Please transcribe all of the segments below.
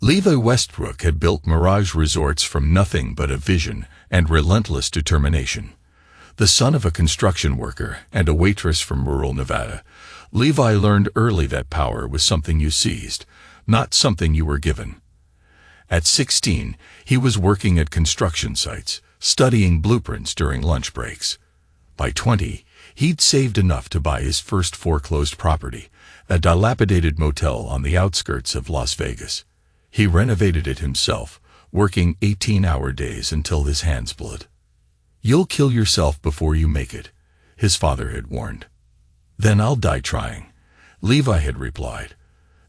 Levi Westbrook had built Mirage resorts from nothing but a vision and relentless determination. The son of a construction worker and a waitress from rural Nevada, Levi learned early that power was something you seized, not something you were given. At 16, he was working at construction sites, studying blueprints during lunch breaks. By 20, he'd saved enough to buy his first foreclosed property, a dilapidated motel on the outskirts of Las Vegas. He renovated it himself, working 18-hour days until his hands bled. "You'll kill yourself before you make it," his father had warned. "Then I'll die trying," Levi had replied,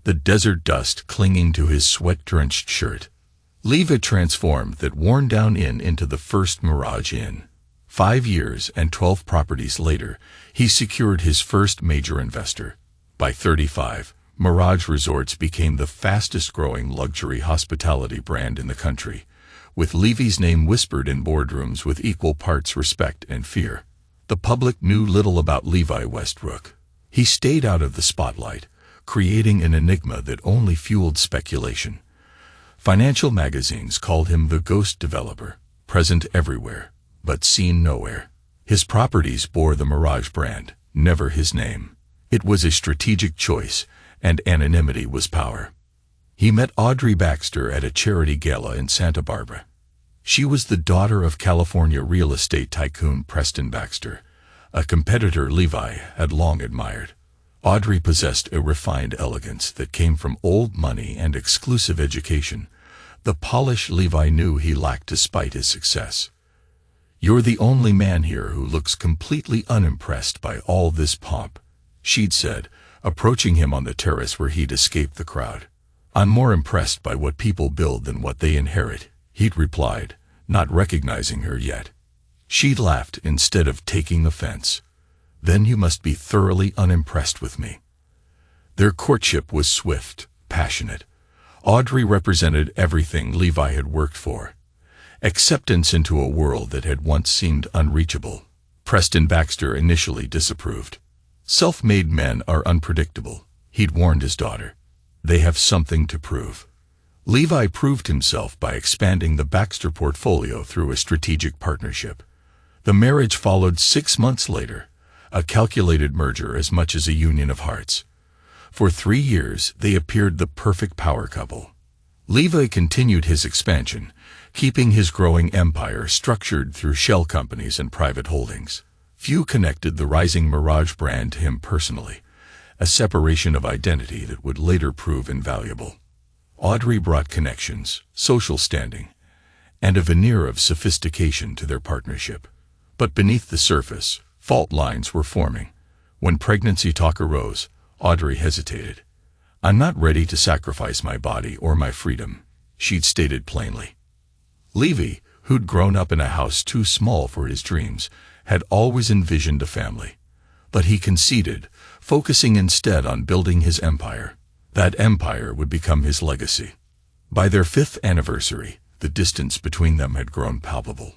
the desert dust clinging to his sweat-drenched shirt. Levi transformed that worn-down inn into the first Mirage Inn. 5 years and 12 properties later, he secured his first major investor. By 35, Mirage Resorts became the fastest-growing luxury hospitality brand in the country, with Levi's name whispered in boardrooms with equal parts respect and fear. The public knew little about Levi Westbrook. He stayed out of the spotlight, creating an enigma that only fueled speculation. Financial magazines called him the ghost developer, present everywhere, but seen nowhere. His properties bore the Mirage brand, never his name. It was a strategic choice, and anonymity was power. He met Audrey Baxter at a charity gala in Santa Barbara. She was the daughter of California real estate tycoon Preston Baxter, a competitor Levi had long admired. Audrey possessed a refined elegance that came from old money and exclusive education, the polish Levi knew he lacked despite his success. "You're the only man here who looks completely unimpressed by all this pomp," she'd said, approaching him on the terrace where he'd escaped the crowd. "I'm more impressed by what people build than what they inherit," he'd replied, not recognizing her yet. She'd laughed instead of taking offense. "Then you must be thoroughly unimpressed with me." Their courtship was swift, passionate. Audrey represented everything Levi had worked for. Acceptance into a world that had once seemed unreachable. Preston Baxter initially disapproved. "Self-made men are unpredictable," he'd warned his daughter. "They have something to prove." Levi proved himself by expanding the Baxter portfolio through a strategic partnership. The marriage followed 6 months later, a calculated merger as much as a union of hearts. For 3 years, they appeared the perfect power couple. Levi continued his expansion, keeping his growing empire structured through shell companies and private holdings. Few connected the rising Mirage brand to him personally, a separation of identity that would later prove invaluable. Audrey brought connections, social standing, and a veneer of sophistication to their partnership. But beneath the surface, fault lines were forming. When pregnancy talk arose, Audrey hesitated. "I'm not ready to sacrifice my body or my freedom," she'd stated plainly. Levi, who'd grown up in a house too small for his dreams, had always envisioned a family. But he conceded, focusing instead on building his empire. That empire would become his legacy. By their 5th anniversary, the distance between them had grown palpable.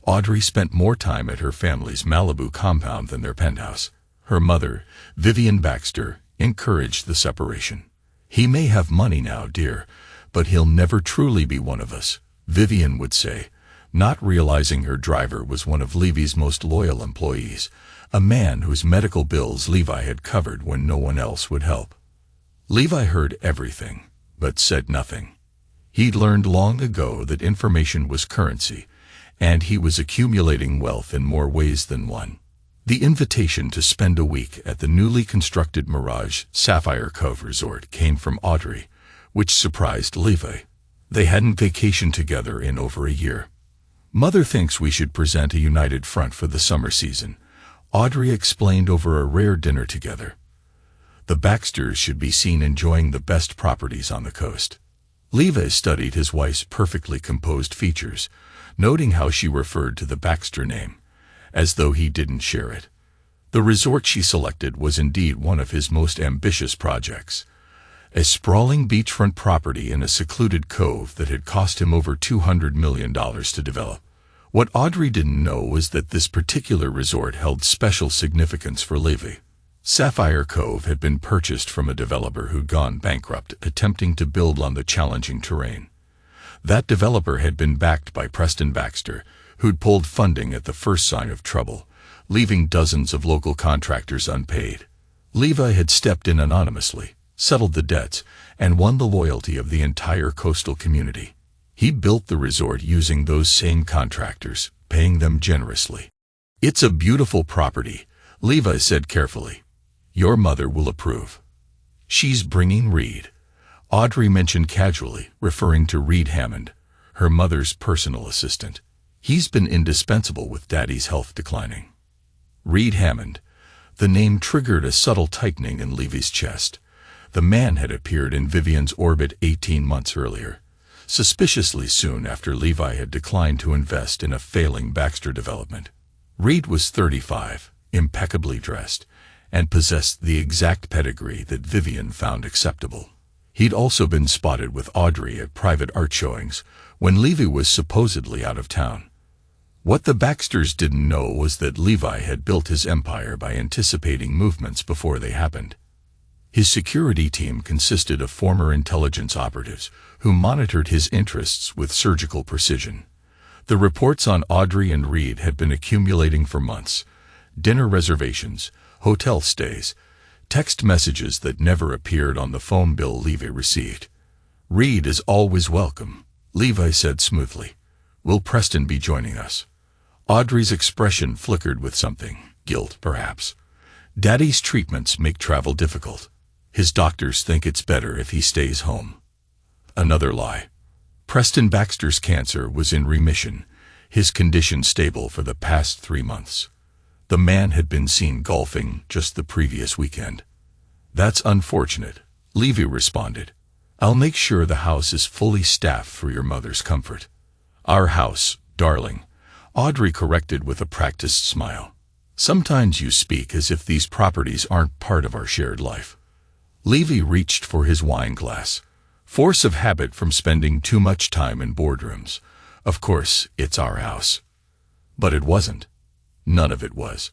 Audrey spent more time at her family's Malibu compound than their penthouse. Her mother, Vivian Baxter, encouraged the separation. "He may have money now, dear, but he'll never truly be one of us," Vivian would say, not realizing her driver was one of Levi's most loyal employees, a man whose medical bills Levi had covered when no one else would help. Levi heard everything, but said nothing. He'd learned long ago that information was currency, and he was accumulating wealth in more ways than one. The invitation to spend a week at the newly constructed Mirage Sapphire Cove Resort came from Audrey, which surprised Levi. They hadn't vacationed together in over a year. "Mother thinks we should present a united front for the summer season," Audrey explained over a rare dinner together. "The Baxters should be seen enjoying the best properties on the coast." Levi studied his wife's perfectly composed features, noting how she referred to the Baxter name, as though he didn't share it. The resort she selected was indeed one of his most ambitious projects. A sprawling beachfront property in a secluded cove that had cost him over $200 million to develop. What Audrey didn't know was that this particular resort held special significance for Levi. Sapphire Cove had been purchased from a developer who'd gone bankrupt attempting to build on the challenging terrain. That developer had been backed by Preston Baxter, who'd pulled funding at the first sign of trouble, leaving dozens of local contractors unpaid. Levi had stepped in anonymously, settled the debts, and won the loyalty of the entire coastal community. He built the resort using those same contractors, paying them generously. "It's a beautiful property," Levi said carefully. "Your mother will approve." "She's bringing Reed," Audrey mentioned casually, referring to Reed Hammond, her mother's personal assistant. "He's been indispensable with Daddy's health declining." Reed Hammond. The name triggered a subtle tightening in Levy's chest. The man had appeared in Vivian's orbit 18 months earlier, suspiciously soon after Levi had declined to invest in a failing Baxter development. Reed was 35, impeccably dressed, and possessed the exact pedigree that Vivian found acceptable. He'd also been spotted with Audrey at private art showings when Levy was supposedly out of town. What the Baxters didn't know was that Levi had built his empire by anticipating movements before they happened. His security team consisted of former intelligence operatives who monitored his interests with surgical precision. The reports on Audrey and Reed had been accumulating for months. Dinner reservations, hotel stays, text messages that never appeared on the phone bill Levi received. "Reed is always welcome," Levi said smoothly. "Will Preston be joining us?" Audrey's expression flickered with something, guilt perhaps. "Daddy's treatments make travel difficult. His doctors think it's better if he stays home." Another lie. Preston Baxter's cancer was in remission, his condition stable for the past 3 months. The man had been seen golfing just the previous weekend. "That's unfortunate," Levy responded. "I'll make sure the house is fully staffed for your mother's comfort." "Our house, darling," Audrey corrected with a practiced smile. "Sometimes you speak as if these properties aren't part of our shared life." Levy reached for his wine glass, force of habit from spending too much time in boardrooms. "Of course, it's our house." But it wasn't. None of it was.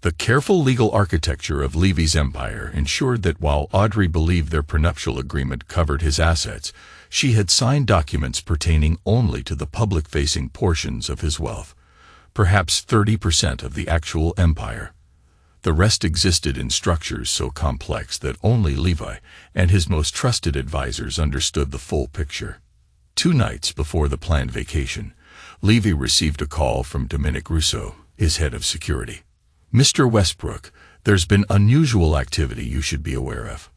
The careful legal architecture of Levy's empire ensured that while Audrey believed their prenuptial agreement covered his assets, she had signed documents pertaining only to the public-facing portions of his wealth, perhaps 30% of the actual empire. The rest existed in structures so complex that only Levi and his most trusted advisors understood the full picture. 2 nights before the planned vacation, Levy received a call from Dominic Rousseau, his head of security. "Mr. Westbrook, there's been unusual activity you should be aware of."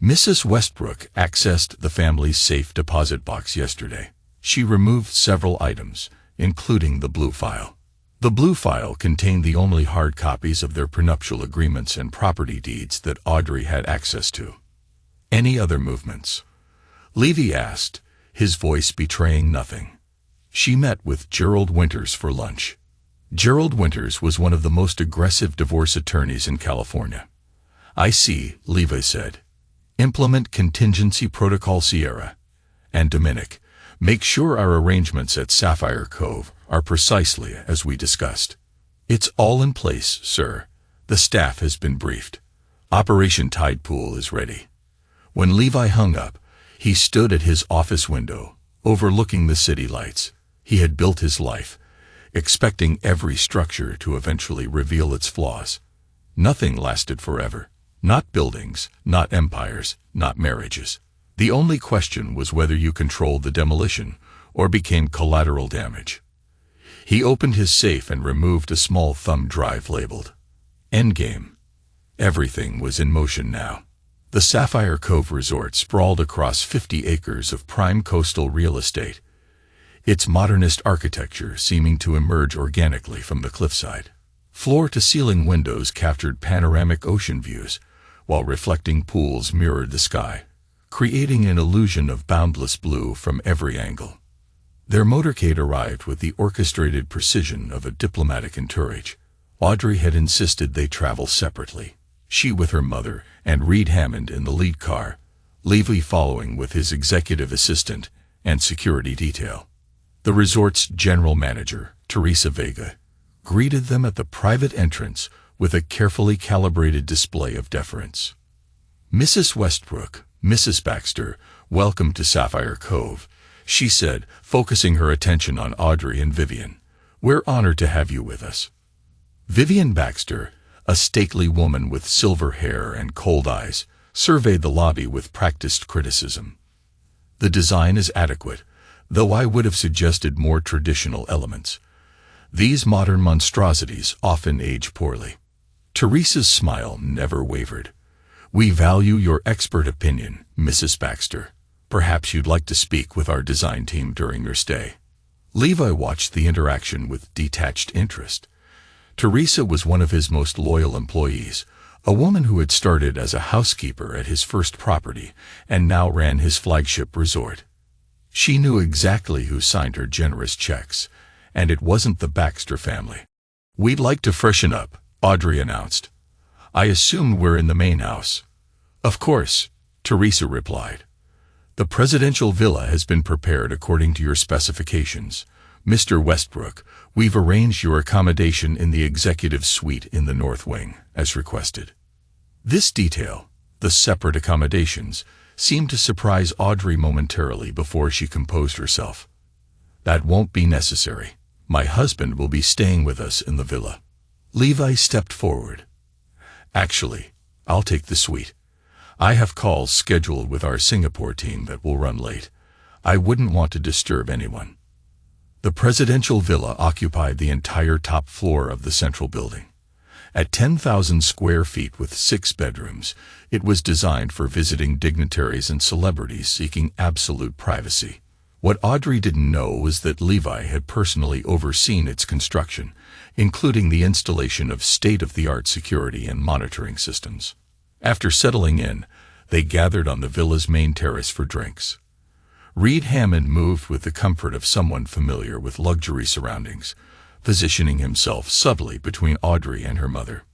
Mrs. Westbrook accessed the family's safe deposit box yesterday. She removed several items, including the blue file. The blue file contained the only hard copies of their prenuptial agreements and property deeds that Audrey had access to. "Any other movements?" Levy asked, his voice betraying nothing. "She met with Gerald Winters for lunch." Gerald Winters was one of the most aggressive divorce attorneys in California. "I see," Levi said. "Implement contingency protocol Sierra. And Dominic, make sure our arrangements at Sapphire Cove are precisely as we discussed." "It's all in place, sir. The staff has been briefed. Operation Tide Pool is ready." When Levi hung up, he stood at his office window, overlooking the city lights. He had built his life, expecting every structure to eventually reveal its flaws. Nothing lasted forever. Not buildings, not empires, not marriages. The only question was whether you controlled the demolition or became collateral damage. He opened his safe and removed a small thumb drive labeled Endgame. Everything was in motion now. The Sapphire Cove Resort sprawled across 50 acres of prime coastal real estate, its modernist architecture seeming to emerge organically from the cliffside. Floor-to-ceiling windows captured panoramic ocean views, while reflecting pools mirrored the sky, creating an illusion of boundless blue from every angle. Their motorcade arrived with the orchestrated precision of a diplomatic entourage. Audrey had insisted they travel separately, she with her mother and Reed Hammond in the lead car, Levy following with his executive assistant and security detail. The resort's general manager, Teresa Vega, greeted them at the private entrance with a carefully calibrated display of deference. "Mrs. Westbrook, Mrs. Baxter, welcome to Sapphire Cove," she said, focusing her attention on Audrey and Vivian. "We're honored to have you with us." Vivian Baxter, a stately woman with silver hair and cold eyes, surveyed the lobby with practiced criticism. "The design is adequate, though I would have suggested more traditional elements. These modern monstrosities often age poorly." Teresa's smile never wavered. "We value your expert opinion, Mrs. Baxter. Perhaps you'd like to speak with our design team during your stay." Levi watched the interaction with detached interest. Teresa was one of his most loyal employees, a woman who had started as a housekeeper at his first property and now ran his flagship resort. She knew exactly who signed her generous checks, and it wasn't the Baxter family. "We'd like to freshen up," Audrey announced. "I assume we're in the main house." "Of course," Teresa replied. "The presidential villa has been prepared according to your specifications. Mr. Westbrook, we've arranged your accommodation in the executive suite in the north wing, as requested." This detail, the separate accommodations, seemed to surprise Audrey momentarily before she composed herself. "That won't be necessary. My husband will be staying with us in the villa." Levi stepped forward. "Actually, I'll take the suite. I have calls scheduled with our Singapore team that will run late. I wouldn't want to disturb anyone." The presidential villa occupied the entire top floor of the central building. At 10,000 square feet with 6 bedrooms, it was designed for visiting dignitaries and celebrities seeking absolute privacy. What Audrey didn't know was that Levi had personally overseen its construction, including the installation of state-of-the-art security and monitoring systems. After settling in, they gathered on the villa's main terrace for drinks. Reed Hammond moved with the comfort of someone familiar with luxury surroundings, positioning himself subtly between Audrey and her mother.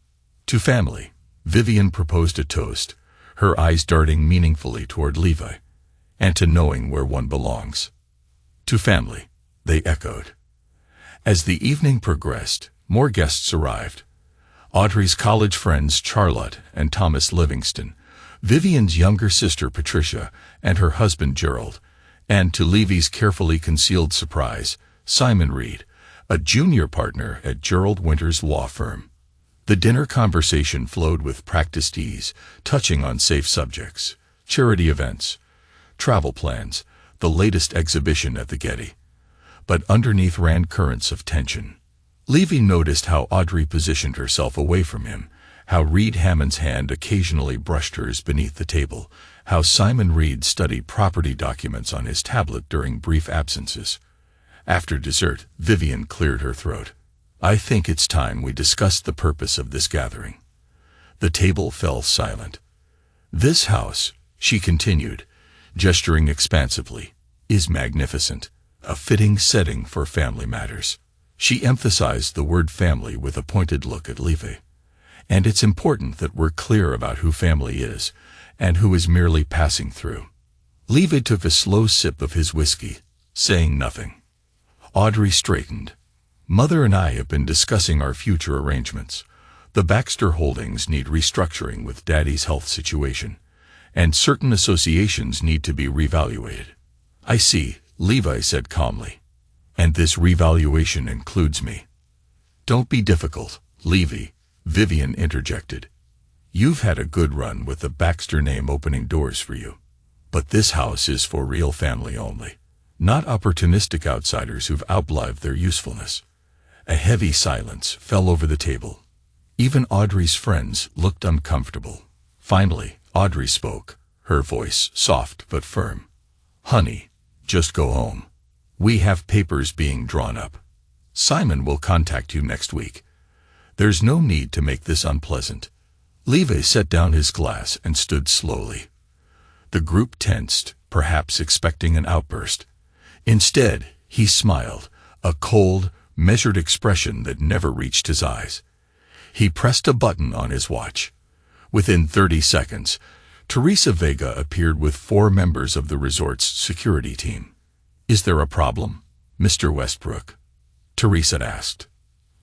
To family, Vivian proposed a toast, her eyes darting meaningfully toward Levi, and to knowing where one belongs. To family, they echoed. As the evening progressed, more guests arrived. Audrey's college friends Charlotte and Thomas Livingston, Vivian's younger sister Patricia, and her husband Gerald, and to Levy's carefully concealed surprise, Simon Reed, a junior partner at Gerald Winter's law firm. The dinner conversation flowed with practiced ease, touching on safe subjects, charity events, travel plans, the latest exhibition at the Getty. But underneath ran currents of tension. Levy noticed how Audrey positioned herself away from him, how Reed Hammond's hand occasionally brushed hers beneath the table, how Simon Reed studied property documents on his tablet during brief absences. After dessert, Vivian cleared her throat. "I think it's time we discussed the purpose of this gathering." The table fell silent. "This house," she continued, gesturing expansively, "is magnificent, a fitting setting for family matters." She emphasized the word family with a pointed look at Levi. "And it's important that we're clear about who family is, and who is merely passing through." Levi took a slow sip of his whiskey, saying nothing. Audrey straightened. "Mother and I have been discussing our future arrangements. The Baxter holdings need restructuring with Daddy's health situation, and certain associations need to be reevaluated." "I see," Levi said calmly. "And this revaluation includes me." "Don't be difficult, Levi," Vivian interjected. "You've had a good run with the Baxter name opening doors for you. But this house is for real family only, not opportunistic outsiders who've outlived their usefulness." A heavy silence fell over the table. Even Audrey's friends looked uncomfortable. Finally, Audrey spoke, her voice soft but firm. "Honey, just go home. We have papers being drawn up. Simon will contact you next week. There's no need to make this unpleasant." Levi set down his glass and stood slowly. The group tensed, perhaps expecting an outburst. Instead, he smiled, a cold, measured expression that never reached his eyes. He pressed a button on his watch. Within 30 seconds, Teresa Vega appeared with 4 members of the resort's security team. "Is there a problem, Mr. Westbrook?" Teresa asked.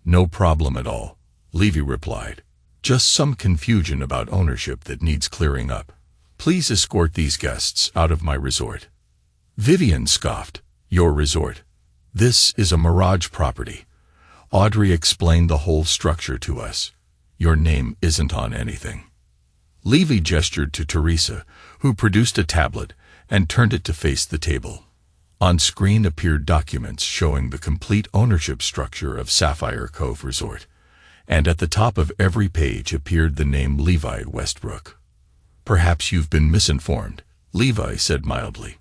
"No problem at all," Levy replied. Just some confusion about ownership that needs clearing up. Please escort these guests out of my resort." Vivian scoffed. "Your resort? This is a Mirage property. Audrey explained the whole structure to us. Your name isn't on anything." Levy gestured to Teresa, who produced a tablet and turned it to face the table. On screen appeared documents showing the complete ownership structure of Sapphire Cove Resort, and at the top of every page appeared the name Levi Westbrook. "Perhaps you've been misinformed," Levi said mildly.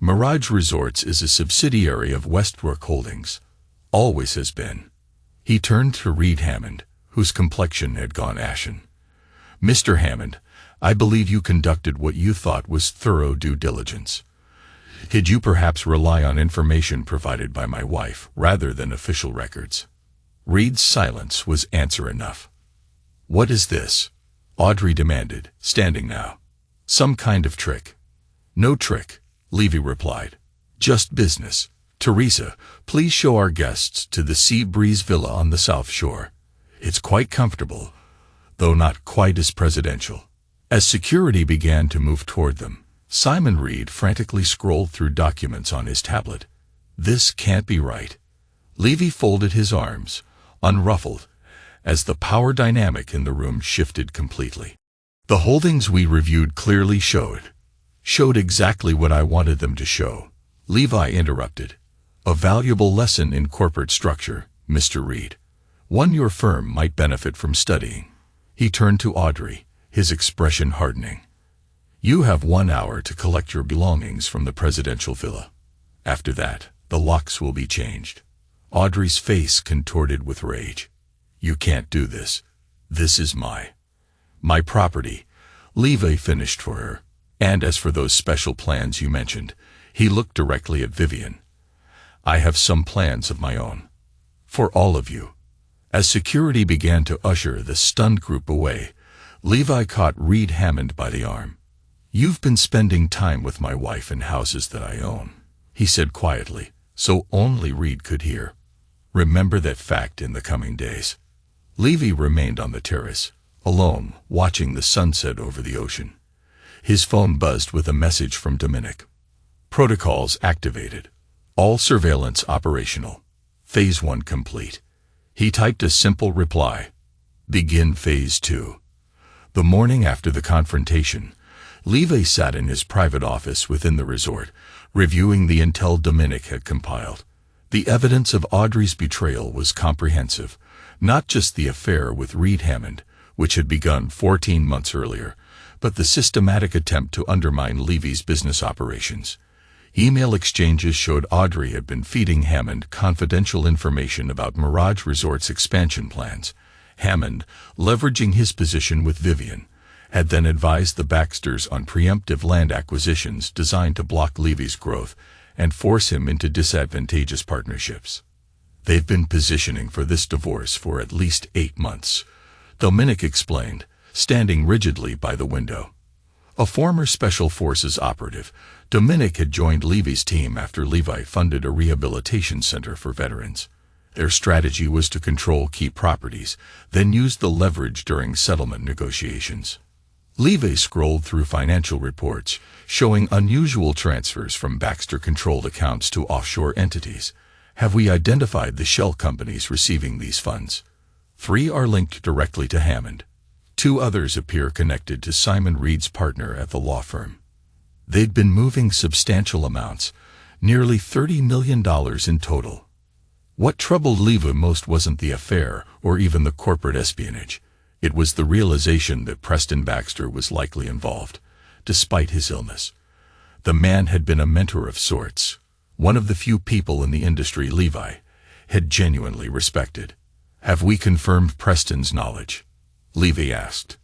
"Mirage Resorts is a subsidiary of Westbrook Holdings. Always has been." He turned to Reed Hammond, whose complexion had gone ashen. "Mr. Hammond, I believe you conducted what you thought was thorough due diligence. Did you perhaps rely on information provided by my wife rather than official records?" Reed's silence was answer enough. "What is this?" Audrey demanded, standing now. "Some kind of trick?" "No trick," Levy replied. "Just business. Teresa, please show our guests to the Sea Breeze Villa on the South Shore. It's quite comfortable, though not quite as presidential." As security began to move toward them, Simon Reed frantically scrolled through documents on his tablet. "This can't be right." Levy folded his arms, unruffled, as the power dynamic in the room shifted completely. "The holdings we reviewed clearly showed exactly what I wanted them to show," Levi interrupted. "A valuable lesson in corporate structure, Mr. Reed. One your firm might benefit from studying." He turned to Audrey, his expression hardening. "You have 1 hour to collect your belongings from the presidential villa. After that, the locks will be changed." Audrey's face contorted with rage. "You can't do this. This is my property," Levi finished for her. "And as for those special plans you mentioned," he looked directly at Vivian, "I have some plans of my own. For all of you." As security began to usher the stunned group away, Levi caught Reed Hammond by the arm. "You've been spending time with my wife in houses that I own," he said quietly, so only Reed could hear. "Remember that fact in the coming days." Levy remained on the terrace, alone, watching the sunset over the ocean. His phone buzzed with a message from Dominic. "Protocols activated. All surveillance operational. Phase 1 complete." He typed a simple reply. "Begin Phase 2. The morning after the confrontation, Levy sat in his private office within the resort, reviewing the intel Dominic had compiled. The evidence of Audrey's betrayal was comprehensive, not just the affair with Reed Hammond, which had begun 14 months earlier, but the systematic attempt to undermine Levy's business operations. Email exchanges showed Audrey had been feeding Hammond confidential information about Mirage Resort's expansion plans. Hammond, leveraging his position with Vivian, had then advised the Baxters on preemptive land acquisitions designed to block Levy's growth and force him into disadvantageous partnerships. "They've been positioning for this divorce for at least 8 months, Dominic explained, standing rigidly by the window. A former Special Forces operative, Dominic had joined Levy's team after Levi funded a rehabilitation center for veterans. Their strategy was to control key properties, then use the leverage during settlement negotiations. Levy scrolled through financial reports, showing unusual transfers from Baxter-controlled accounts to offshore entities. "Have we identified the shell companies receiving these funds? 3 are linked directly to Hammond. 2 others appear connected to Simon Reed's partner at the law firm. They'd been moving substantial amounts, nearly $30 million in total." What troubled Levy most wasn't the affair or even the corporate espionage. It was the realization that Preston Baxter was likely involved, despite his illness. The man had been a mentor of sorts, one of the few people in the industry Levi had genuinely respected. "Have we confirmed Preston's knowledge?" Levy asked.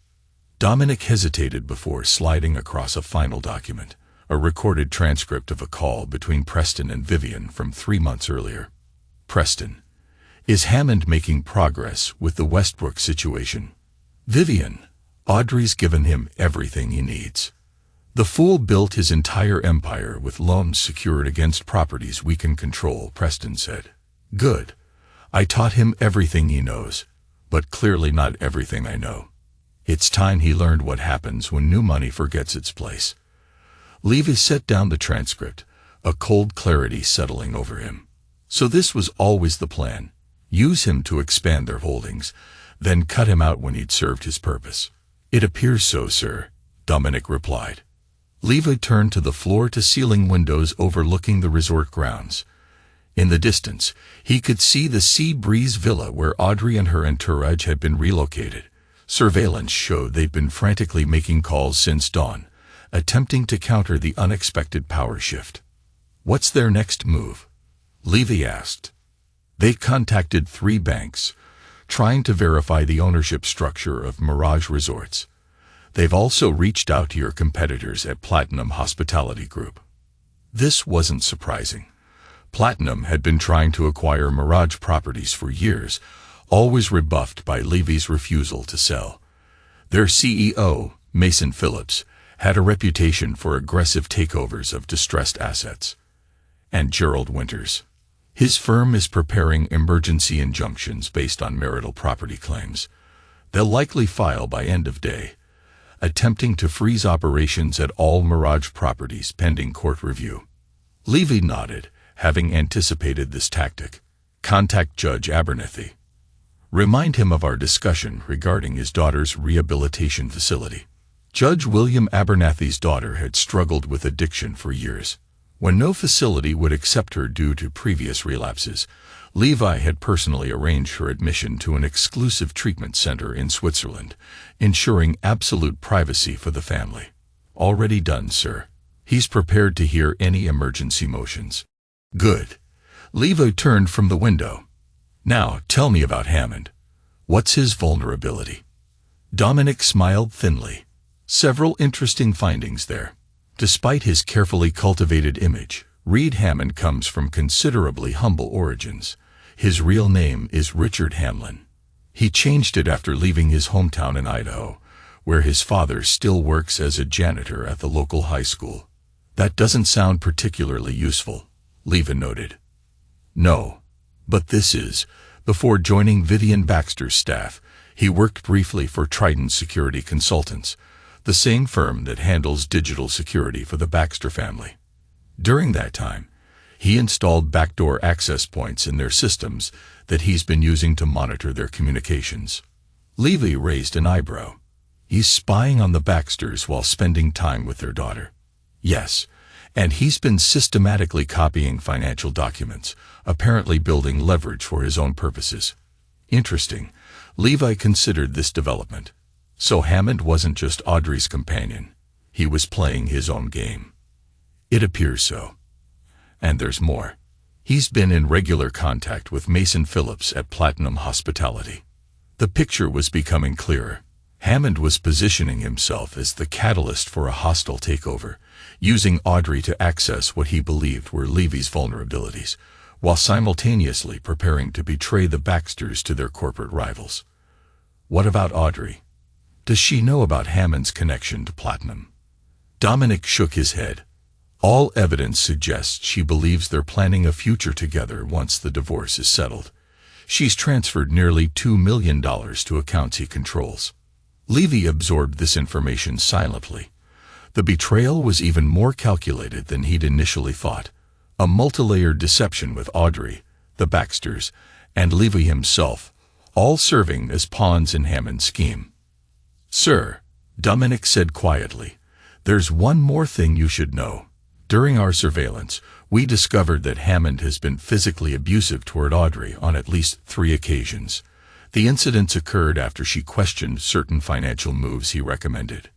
Dominic hesitated before sliding across a final document, a recorded transcript of a call between Preston and Vivian from 3 months earlier. "Preston, is Hammond making progress with the Westbrook situation?" "Vivian, Audrey's given him everything he needs. The fool built his entire empire with loans secured against properties we can control," Preston said. "Good. I taught him everything he knows, but clearly not everything I know." It's time he learned what happens when new money forgets its place. Levy set down the transcript, a cold clarity settling over him. So this was always the plan. Use him to expand their holdings, then cut him out when he'd served his purpose. It appears so, sir, Dominic replied. Levy turned to the floor-to-ceiling windows overlooking the resort grounds. In the distance, he could see the Sea Breeze Villa where Audrey and her entourage had been relocated. Surveillance showed they'd been frantically making calls since dawn, attempting to counter the unexpected power shift. What's their next move? Levy asked. They contacted 3 banks, trying to verify the ownership structure of Mirage Resorts. They've also reached out to your competitors at Platinum Hospitality Group. This wasn't surprising. Platinum had been trying to acquire Mirage properties for years, always rebuffed by Levy's refusal to sell. Their CEO, Mason Phillips, had a reputation for aggressive takeovers of distressed assets. And Gerald Winters. His firm is preparing emergency injunctions based on marital property claims. They'll likely file by end of day, attempting to freeze operations at all Mirage properties pending court review. Levy nodded, having anticipated this tactic. Contact Judge Abernethy. Remind him of our discussion regarding his daughter's rehabilitation facility. Judge William Abernethy's daughter had struggled with addiction for years. When no facility would accept her due to previous relapses, Levy had personally arranged her admission to an exclusive treatment center in Switzerland, ensuring absolute privacy for the family. Already done, sir. He's prepared to hear any emergency motions. Good. Levy turned from the window. Now, tell me about Hammond. What's his vulnerability? Dominic smiled thinly. Several interesting findings there. Despite his carefully cultivated image, Reed Hammond comes from considerably humble origins. His real name is Richard Hamlin. He changed it after leaving his hometown in Idaho, where his father still works as a janitor at the local high school. That doesn't sound particularly useful, Levy noted. No, but this is. Before joining Vivian Baxter's staff, he worked briefly for Trident Security Consultants, the same firm that handles digital security for the Baxter family. During that time, he installed backdoor access points in their systems that he's been using to monitor their communications. Levy raised an eyebrow. He's spying on the Baxters while spending time with their daughter. Yes, and he's been systematically copying financial documents, apparently building leverage for his own purposes. Interesting. Levy considered this development. So Hammond wasn't just Audrey's companion. He was playing his own game. It appears so. And there's more. He's been in regular contact with Mason Phillips at Platinum Hospitality. The picture was becoming clearer. Hammond was positioning himself as the catalyst for a hostile takeover, using Audrey to access what he believed were Levy's vulnerabilities, while simultaneously preparing to betray the Baxters to their corporate rivals. What about Audrey? Does she know about Hammond's connection to Platinum? Dominic shook his head. All evidence suggests she believes they're planning a future together once the divorce is settled. She's transferred nearly $2 million to accounts he controls. Levy absorbed this information silently. The betrayal was even more calculated than he'd initially thought. A multi-layered deception with Audrey, the Baxters, and Levy himself, all serving as pawns in Hammond's scheme. Sir, Dominic said quietly, there's one more thing you should know. During our surveillance, we discovered that Hammond has been physically abusive toward Audrey on at least 3 occasions. The incidents occurred after she questioned certain financial moves he recommended.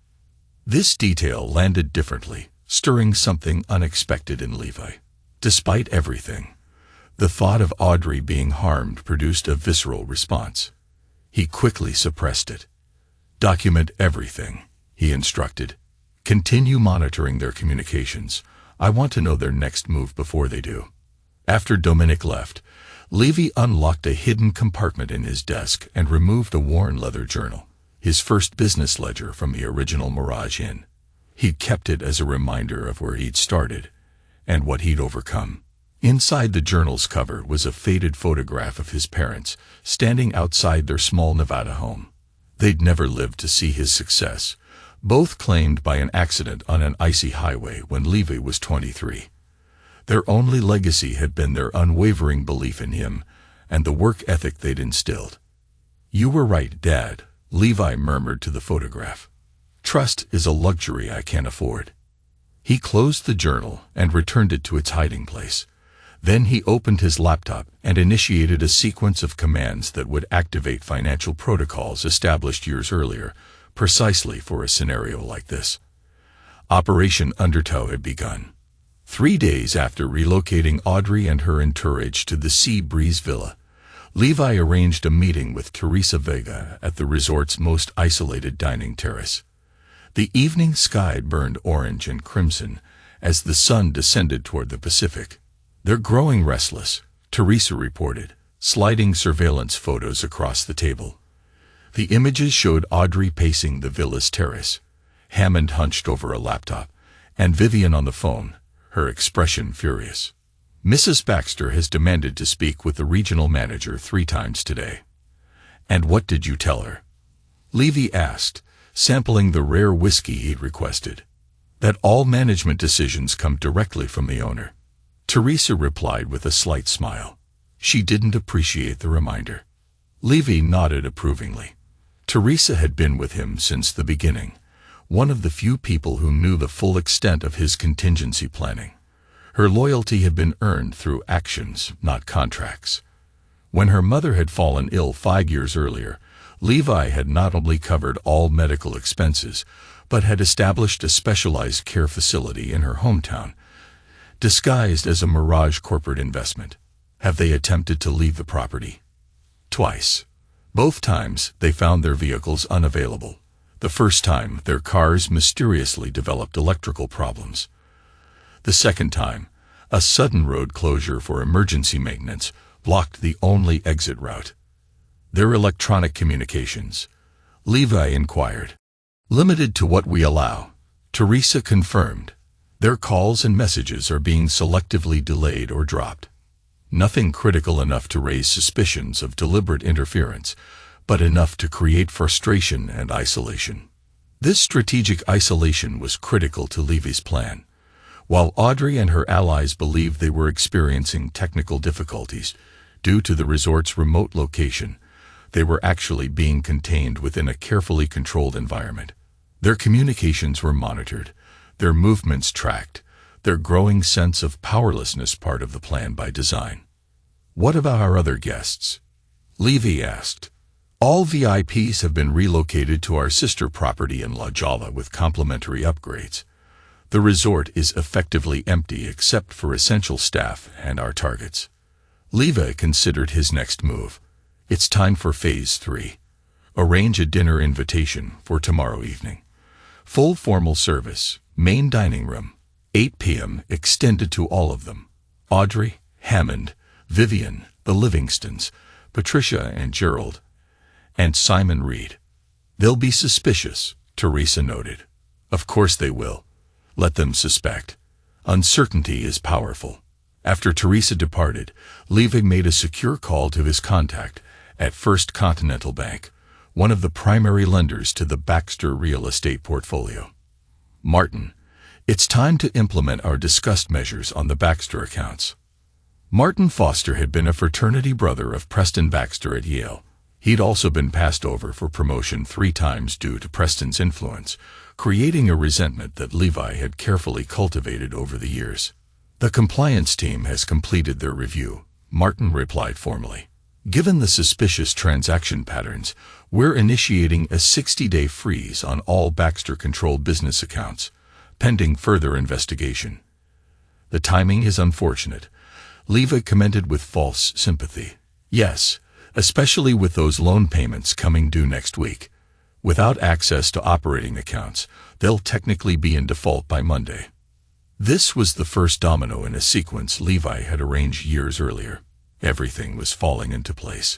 This detail landed differently, stirring something unexpected in Levy. Despite everything, the thought of Audrey being harmed produced a visceral response. He quickly suppressed it. Document everything, he instructed. Continue monitoring their communications. I want to know their next move before they do. After Dominic left, Levy unlocked a hidden compartment in his desk and removed a worn leather journal, his first business ledger from the original Mirage Inn. He'd kept it as a reminder of where he'd started and what he'd overcome. Inside the journal's cover was a faded photograph of his parents standing outside their small Nevada home. They'd never lived to see his success, both claimed by an accident on an icy highway when Levi was 23. Their only legacy had been their unwavering belief in him and the work ethic they'd instilled. "You were right, Dad," Levi murmured to the photograph. "Trust is a luxury I can't afford." He closed the journal and returned it to its hiding place. Then he opened his laptop and initiated a sequence of commands that would activate financial protocols established years earlier, precisely for a scenario like this. Operation Undertow had begun. 3 days after relocating Audrey and her entourage to the Sea Breeze Villa, Levi arranged a meeting with Teresa Vega at the resort's most isolated dining terrace. The evening sky burned orange and crimson as the sun descended toward the Pacific. "They're growing restless," Teresa reported, sliding surveillance photos across the table. The images showed Audrey pacing the villa's terrace, Hammond hunched over a laptop, and Vivian on the phone, her expression furious. "Mrs. Baxter has demanded to speak with the regional manager 3 times today." "And what did you tell her?" Levy asked, sampling the rare whiskey he'd requested. "That all management decisions come directly from the owner." Teresa replied with a slight smile. She didn't appreciate the reminder. Levy nodded approvingly. Teresa had been with him since the beginning, one of the few people who knew the full extent of his contingency planning. Her loyalty had been earned through actions, not contracts. When her mother had fallen ill 5 years earlier, Levi had not only covered all medical expenses, but had established a specialized care facility in her hometown, disguised as a Mirage corporate investment. Have they attempted to leave the property? Twice. Both times, they found their vehicles unavailable. The first time, their cars mysteriously developed electrical problems. The second time, a sudden road closure for emergency maintenance blocked the only exit route. "Their electronic communications?" Levi inquired. "Limited to what we allow," Teresa confirmed. "Their calls and messages are being selectively delayed or dropped. Nothing critical enough to raise suspicions of deliberate interference, but enough to create frustration and isolation." This strategic isolation was critical to Levy's plan. While Audrey and her allies believed they were experiencing technical difficulties due to the resort's remote location, they were actually being contained within a carefully controlled environment. Their communications were monitored, their movements tracked, their growing sense of powerlessness part of the plan by design. "What about our other guests?" Levy asked. "All VIPs have been relocated to our sister property in La Jolla with complimentary upgrades. The resort is effectively empty except for essential staff and our targets." Levi considered his next move. "It's time for Phase 3. Arrange a dinner invitation for tomorrow evening. Full formal service, main dining room, 8 p.m. extended to all of them. Audrey, Hammond, Vivian, the Livingstons, Patricia and Gerald, and Simon Reed." "They'll be suspicious," Teresa noted. "Of course they will. Let them suspect. Uncertainty is powerful." After Teresa departed, Levi made a secure call to his contact at First Continental Bank, one of the primary lenders to the Baxter real estate portfolio. "Martin, it's time to implement our discussed measures on the Baxter accounts." Martin Foster had been a fraternity brother of Preston Baxter at Yale. He'd also been passed over for promotion 3 times due to Preston's influence, creating a resentment that Levi had carefully cultivated over the years. "The compliance team has completed their review," Martin replied formally. "Given the suspicious transaction patterns, we're initiating a 60-day freeze on all Baxter-controlled business accounts, pending further investigation." "The timing is unfortunate," Levi commented with false sympathy. "Yes, especially with those loan payments coming due next week. Without access to operating accounts, they'll technically be in default by Monday." This was the first domino in a sequence Levi had arranged years earlier. Everything was falling into place.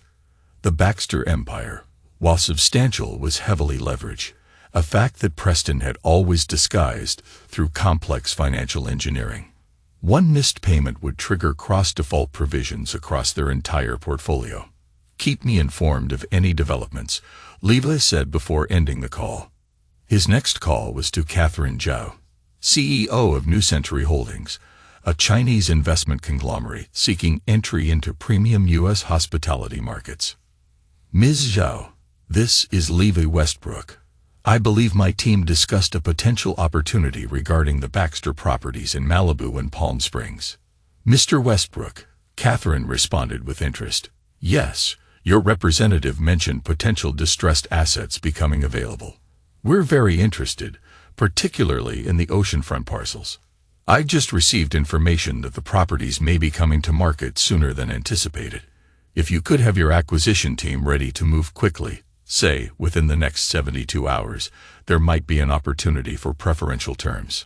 The Baxter empire, while substantial, was heavily leveraged, a fact that Preston had always disguised through complex financial engineering. One missed payment would trigger cross-default provisions across their entire portfolio. "Keep me informed of any developments," Levi said before ending the call. His next call was to Catherine Zhao, CEO of New Century Holdings, a Chinese investment conglomerate seeking entry into premium U.S. hospitality markets. Ms. Zhao, this is Levi Westbrook. I believe my team discussed a potential opportunity regarding the Baxter properties in Malibu and Palm Springs. Mr. Westbrook, Catherine responded with interest. Yes, your representative mentioned potential distressed assets becoming available. We're very interested, particularly in the oceanfront parcels. I just received information that the properties may be coming to market sooner than anticipated. If you could have your acquisition team ready to move quickly, say within the next 72 hours, there might be an opportunity for preferential terms.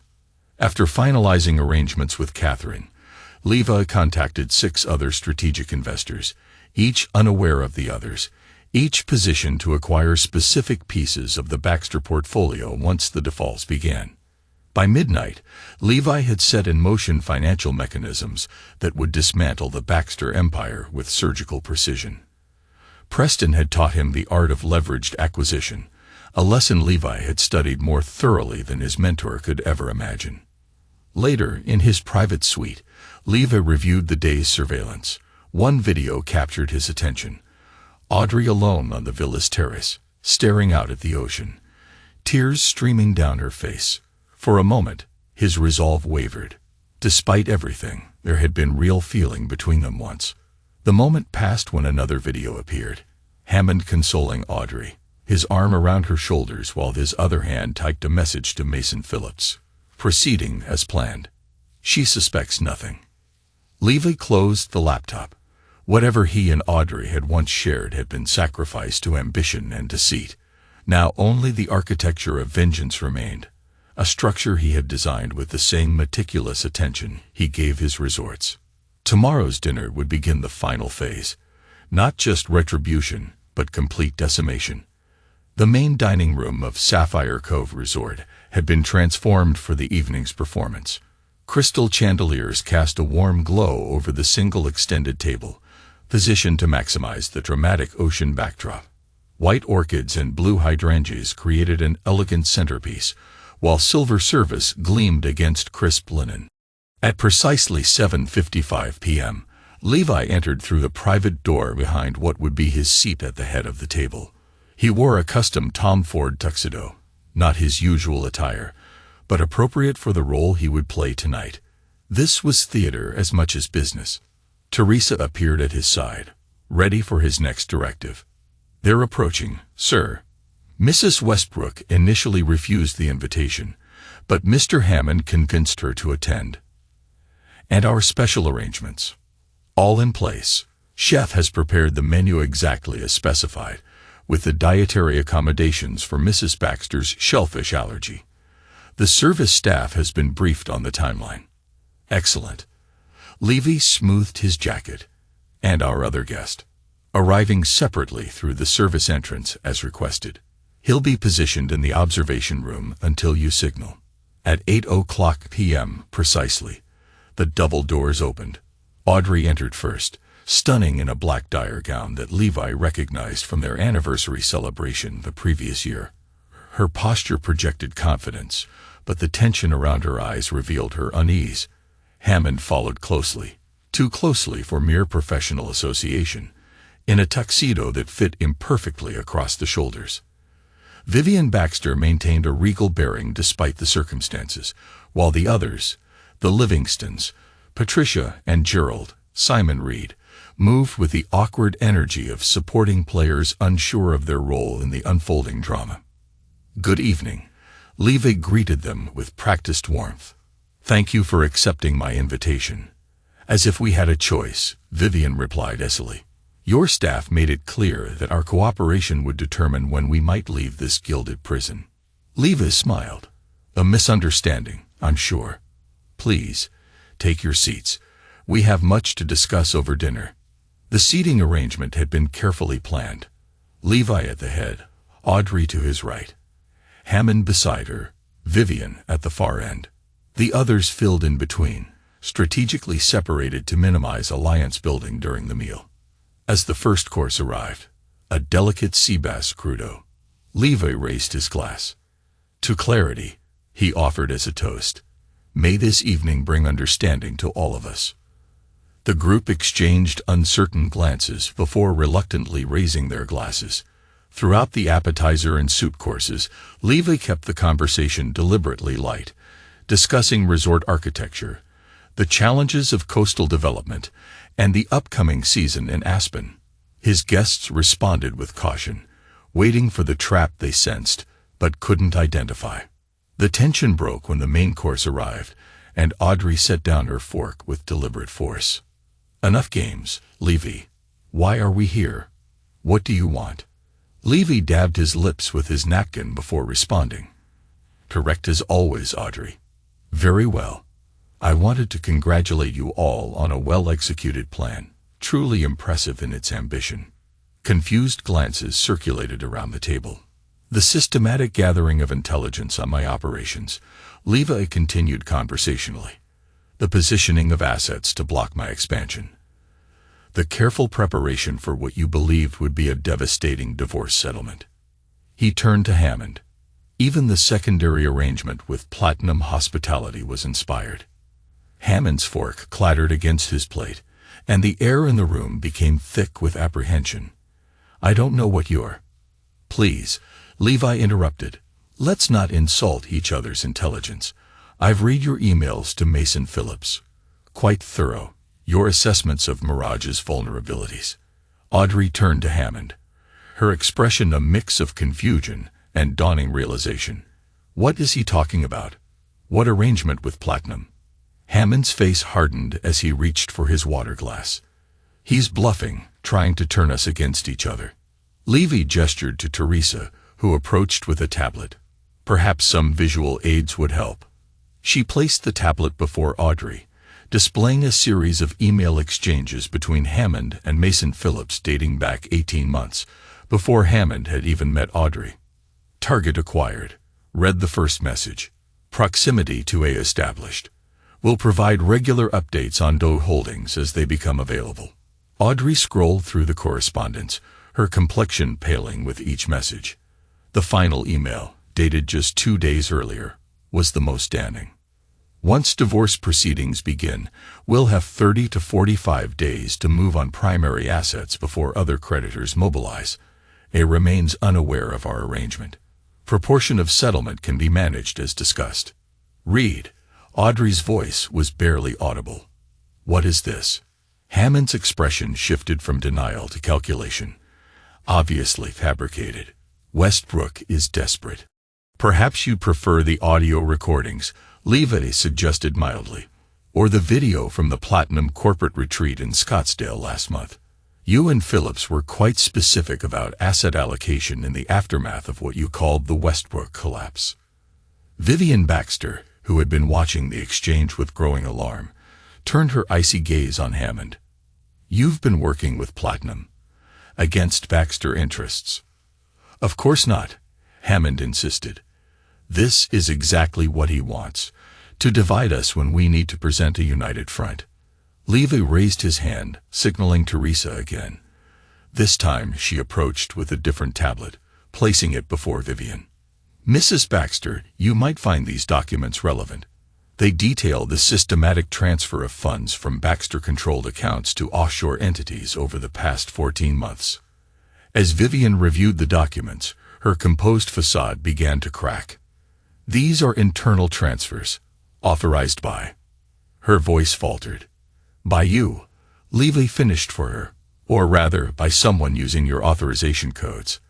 After finalizing arrangements with Catherine, Levi contacted 6 other strategic investors, each unaware of the others, each positioned to acquire specific pieces of the Baxter portfolio once the defaults began. By midnight, Levi had set in motion financial mechanisms that would dismantle the Baxter empire with surgical precision. Preston had taught him the art of leveraged acquisition, a lesson Levi had studied more thoroughly than his mentor could ever imagine. Later, in his private suite, Levi reviewed the day's surveillance. One video captured his attention. Audrey alone on the villa's terrace, staring out at the ocean, tears streaming down her face. For a moment, his resolve wavered. Despite everything, there had been real feeling between them once. The moment passed when another video appeared. Hammond consoling Audrey, his arm around her shoulders while his other hand typed a message to Mason Phillips. Proceeding as planned. She suspects nothing. Levi closed the laptop. Whatever he and Audrey had once shared had been sacrificed to ambition and deceit. Now only the architecture of vengeance remained, a structure he had designed with the same meticulous attention he gave his resorts. Tomorrow's dinner would begin the final phase, not just retribution, but complete decimation. The main dining room of Sapphire Cove Resort had been transformed for the evening's performance. Crystal chandeliers cast a warm glow over the single extended table, positioned to maximize the dramatic ocean backdrop. White orchids and blue hydrangeas created an elegant centerpiece, while silver service gleamed against crisp linen. At precisely 7:55 p.m., Levi entered through the private door behind what would be his seat at the head of the table. He wore a custom Tom Ford tuxedo, not his usual attire, but appropriate for the role he would play tonight. This was theater as much as business. Teresa appeared at his side, ready for his next directive. "They're approaching, sir." Mrs. Westbrook initially refused the invitation, but Mr. Hammond convinced her to attend. "And our special arrangements? All in place. Chef has prepared the menu exactly as specified, with the dietary accommodations for Mrs. Baxter's shellfish allergy. The service staff has been briefed on the timeline." "Excellent." Levi smoothed his jacket. "And our other guest?" "Arriving separately through the service entrance as requested. He'll be positioned in the observation room until you signal." At 8:00 p.m. precisely, the double doors opened. Audrey entered first, stunning in a black dyer gown that Levi recognized from their anniversary celebration the previous year. Her posture projected confidence, but the tension around her eyes revealed her unease. Hammond followed closely, too closely for mere professional association, in a tuxedo that fit imperfectly across the shoulders. Vivian Baxter maintained a regal bearing despite the circumstances, while the others, the Livingstons, Patricia and Gerald, Simon Reed, moved with the awkward energy of supporting players unsure of their role in the unfolding drama. "Good evening." Levi greeted them with practiced warmth. "Thank you for accepting my invitation." "As if we had a choice," Vivian replied easily. "Your staff made it clear that our cooperation would determine when we might leave this gilded prison." Levi smiled. "A misunderstanding, I'm sure. Please, take your seats. We have much to discuss over dinner." The seating arrangement had been carefully planned. Levi at the head, Audrey to his right, Hammond beside her, Vivian at the far end. The others filled in between, strategically separated to minimize alliance building during the meal. As the first course arrived, a delicate sea bass crudo, Levi raised his glass. To clarity, he offered as a toast. May this evening bring understanding to all of us. The group exchanged uncertain glances before reluctantly raising their glasses. Throughout the appetizer and soup courses, Levi kept the conversation deliberately light, discussing resort architecture, the challenges of coastal development, and the upcoming season in Aspen. His guests responded with caution, waiting for the trap they sensed but couldn't identify. The tension broke when the main course arrived, and Audrey set down her fork with deliberate force. Enough games, Levi. Why are we here? What do you want? Levi dabbed his lips with his napkin before responding. Correct as always, Audrey. Very well. I wanted to congratulate you all on a well-executed plan, truly impressive in its ambition. Confused glances circulated around the table. The systematic gathering of intelligence on my operations, Levi continued conversationally. The positioning of assets to block my expansion. The careful preparation for what you believed would be a devastating divorce settlement. He turned to Hammond. Even the secondary arrangement with Platinum Hospitality was inspired. Hammond's fork clattered against his plate, and the air in the room became thick with apprehension. I don't know what you're... Please, Levi interrupted. Let's not insult each other's intelligence. I've read your emails to Mason Phillips. Quite thorough. Your assessments of Mirage's vulnerabilities. Audrey turned to Hammond, her expression a mix of confusion and dawning realization. What is he talking about? What arrangement with Platinum? Hammond's face hardened as he reached for his water glass. He's bluffing, trying to turn us against each other. Levi gestured to Teresa, who approached with a tablet. Perhaps some visual aids would help. She placed the tablet before Audrey, displaying a series of email exchanges between Hammond and Mason Phillips dating back 18 months, before Hammond had even met Audrey. Target acquired. Read the first message. Proximity to A established. Will provide regular updates on Doe holdings as they become available. Audrey scrolled through the correspondence, her complexion paling with each message. The final email, dated just 2 days earlier, was the most damning. Once divorce proceedings begin, we'll have 30 to 45 days to move on primary assets before other creditors mobilize. A remains unaware of our arrangement. Proportion of settlement can be managed as discussed. Read. Audrey's voice was barely audible. What is this? Hammond's expression shifted from denial to calculation. Obviously fabricated. Westbrook is desperate. Perhaps you'd prefer the audio recordings, Levi suggested mildly, or the video from the Platinum corporate retreat in Scottsdale last month. You and Phillips were quite specific about asset allocation in the aftermath of what you called the Westbrook collapse. Vivian Baxter, who had been watching the exchange with growing alarm, turned her icy gaze on Hammond. You've been working with Platinum. Against Baxter interests. Of course not, Hammond insisted. This is exactly what he wants, to divide us when we need to present a united front. Levi raised his hand, signaling Teresa again. This time she approached with a different tablet, placing it before Vivian. Mrs. Baxter, you might find these documents relevant. They detail the systematic transfer of funds from Baxter-controlled accounts to offshore entities over the past 14 months. As Vivian reviewed the documents, her composed facade began to crack. These are internal transfers, authorized by. Her voice faltered. By you. Levi finished for her, or rather, by someone using your authorization codes.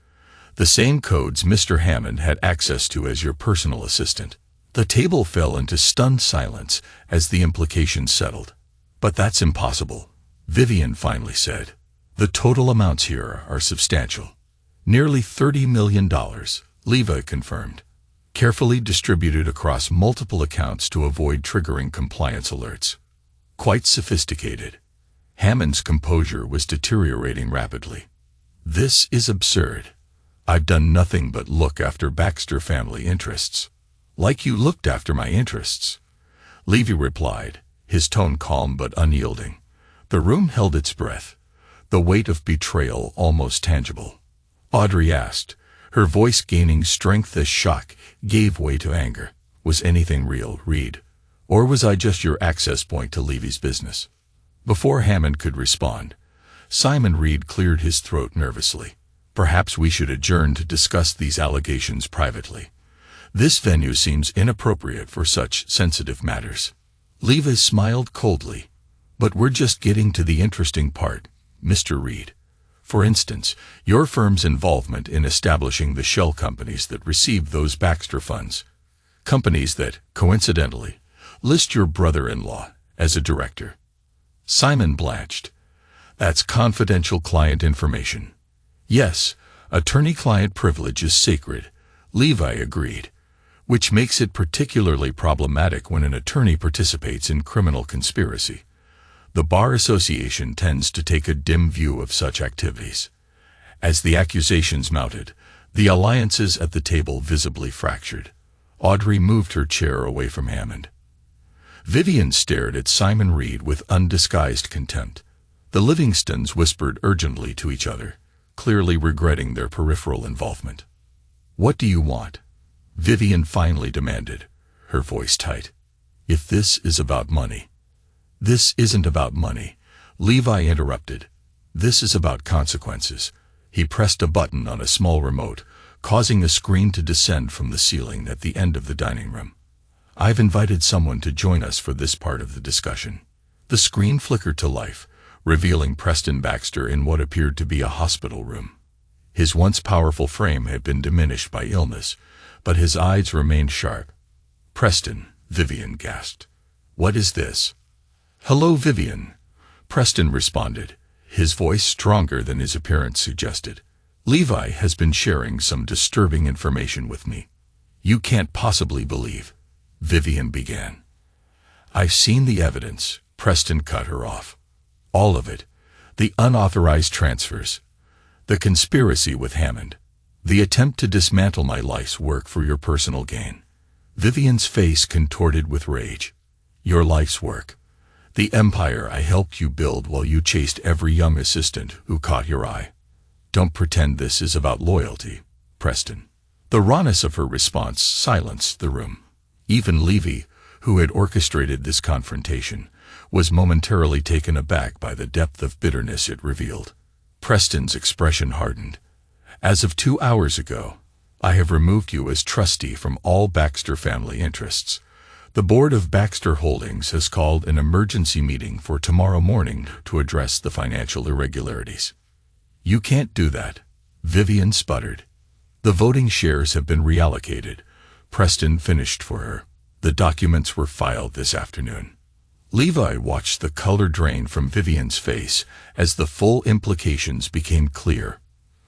The same codes Mr. Hammond had access to as your personal assistant. The table fell into stunned silence as the implications settled. But that's impossible, Vivian finally said. The total amounts here are substantial. Nearly $30 million, Levi confirmed. Carefully distributed across multiple accounts to avoid triggering compliance alerts. Quite sophisticated. Hammond's composure was deteriorating rapidly. This is absurd. I've done nothing but look after Baxter family interests. Like you looked after my interests. Levi replied, his tone calm but unyielding. The room held its breath, the weight of betrayal almost tangible. Audrey asked, Her voice gaining strength as shock gave way to anger. Was anything real, Reed? Or was I just your access point to Levy's business? Before Hammond could respond, Simon Reed cleared his throat nervously. Perhaps we should adjourn to discuss these allegations privately. This venue seems inappropriate for such sensitive matters. Levy smiled coldly. But we're just getting to the interesting part, Mr. Reed. For instance, your firm's involvement in establishing the shell companies that received those Baxter funds. Companies that, coincidentally, list your brother-in-law as a director. Simon blanched. That's confidential client information. Yes, attorney-client privilege is sacred, Levi agreed, which makes it particularly problematic when an attorney participates in criminal conspiracy. The Bar Association tends to take a dim view of such activities. As the accusations mounted, the alliances at the table visibly fractured. Audrey moved her chair away from Hammond. Vivian stared at Simon Reed with undisguised contempt. The Livingstons whispered urgently to each other, clearly regretting their peripheral involvement. What do you want? Vivian finally demanded, her voice tight. If this is about money. This isn't about money, Levi interrupted. This is about consequences. He pressed a button on a small remote, causing a screen to descend from the ceiling at the end of the dining room. I've invited someone to join us for this part of the discussion. The screen flickered to life, revealing Preston Baxter in what appeared to be a hospital room. His once powerful frame had been diminished by illness, but his eyes remained sharp. Preston, Vivian gasped. What is this? Hello, Vivian, Preston responded, his voice stronger than his appearance suggested. Levi has been sharing some disturbing information with me. You can't possibly believe, Vivian began. I've seen the evidence, Preston cut her off. All of it. The unauthorized transfers. The conspiracy with Hammond. The attempt to dismantle my life's work for your personal gain. Vivian's face contorted with rage. Your life's work. The empire I helped you build while you chased every young assistant who caught your eye. Don't pretend this is about loyalty, Preston. The rawness of her response silenced the room. Even Levy, who had orchestrated this confrontation, was momentarily taken aback by the depth of bitterness it revealed. Preston's expression hardened. As of 2 hours ago, I have removed you as trustee from all Baxter family interests. The board of Baxter Holdings has called an emergency meeting for tomorrow morning to address the financial irregularities. You can't do that, Vivian sputtered. The voting shares have been reallocated, Preston finished for her. The documents were filed this afternoon. Levi watched the color drain from Vivian's face as the full implications became clear.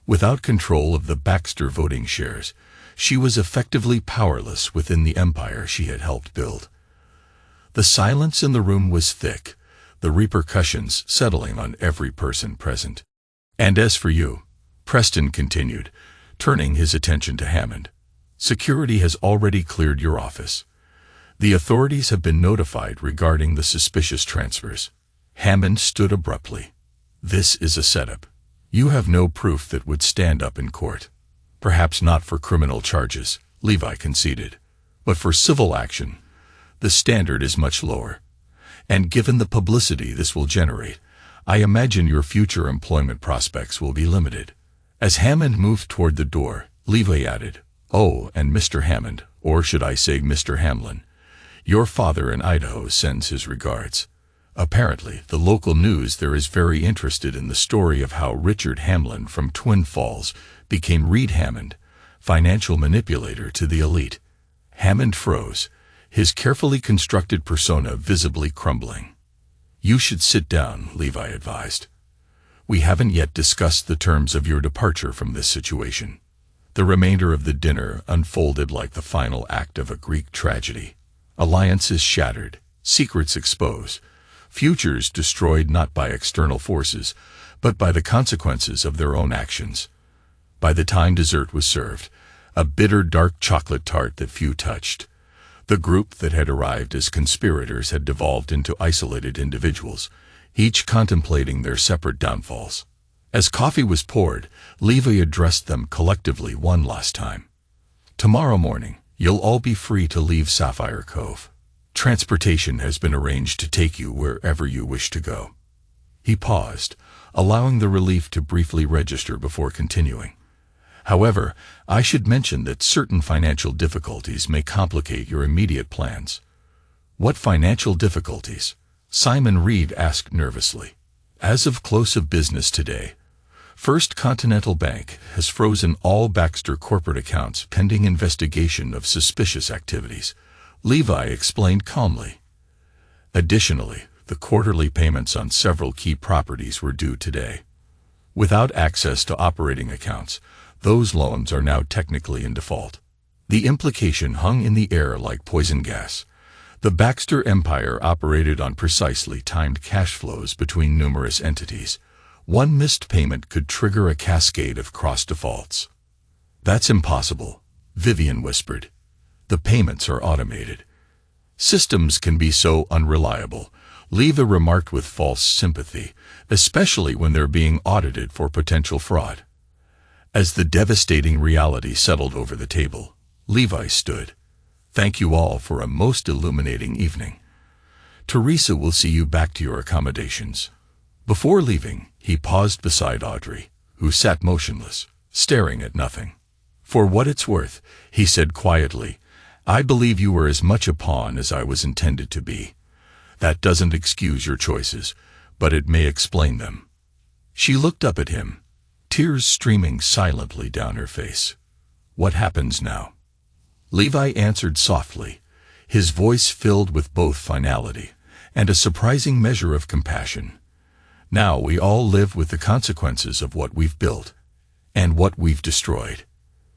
Without control of the Baxter voting shares, she was effectively powerless within the empire she had helped build. The silence in the room was thick, the repercussions settling on every person present. And as for you, Preston continued, turning his attention to Hammond, security has already cleared your office. The authorities have been notified regarding the suspicious transfers. Hammond stood abruptly. This is a setup. You have no proof that would stand up in court. Perhaps not for criminal charges, Levi conceded, but for civil action, the standard is much lower. And given the publicity this will generate, I imagine your future employment prospects will be limited. As Hammond moved toward the door, Levi added, Oh, and Mr. Hammond, or should I say Mr. Hamlin, your father in Idaho sends his regards. Apparently, the local news there is very interested in the story of how Richard Hamlin from Twin Falls became Reed Hammond, financial manipulator to the elite. Hammond froze, his carefully constructed persona visibly crumbling. You should sit down, Levi advised. We haven't yet discussed the terms of your departure from this situation. The remainder of the dinner unfolded like the final act of a Greek tragedy. Alliances shattered, secrets exposed, futures destroyed not by external forces, but by the consequences of their own actions. By the time dessert was served, a bitter dark chocolate tart that few touched, the group that had arrived as conspirators had devolved into isolated individuals, each contemplating their separate downfalls. As coffee was poured, Levi addressed them collectively one last time. Tomorrow morning, you'll all be free to leave Sapphire Cove. Transportation has been arranged to take you wherever you wish to go. He paused, allowing the relief to briefly register before continuing. However, I should mention that certain financial difficulties may complicate your immediate plans. What financial difficulties? Simon Reed asked nervously. As of close of business today, First Continental Bank has frozen all Baxter corporate accounts pending investigation of suspicious activities, Levi explained calmly. Additionally, the quarterly payments on several key properties were due today. Without access to operating accounts, those loans are now technically in default. The implication hung in the air like poison gas. The Baxter empire operated on precisely timed cash flows between numerous entities. One missed payment could trigger a cascade of cross defaults. That's impossible, Vivian whispered. The payments are automated. Systems can be so unreliable, Levi remarked with false sympathy, especially when they're being audited for potential fraud. As the devastating reality settled over the table, Levi stood. Thank you all for a most illuminating evening. Teresa will see you back to your accommodations. Before leaving, he paused beside Audrey, who sat motionless, staring at nothing. For what it's worth, he said quietly, I believe you were as much a pawn as I was intended to be. That doesn't excuse your choices, but it may explain them. She looked up at him, tears streaming silently down her face. What happens now? Levi answered softly, his voice filled with both finality and a surprising measure of compassion. Now we all live with the consequences of what we've built and what we've destroyed.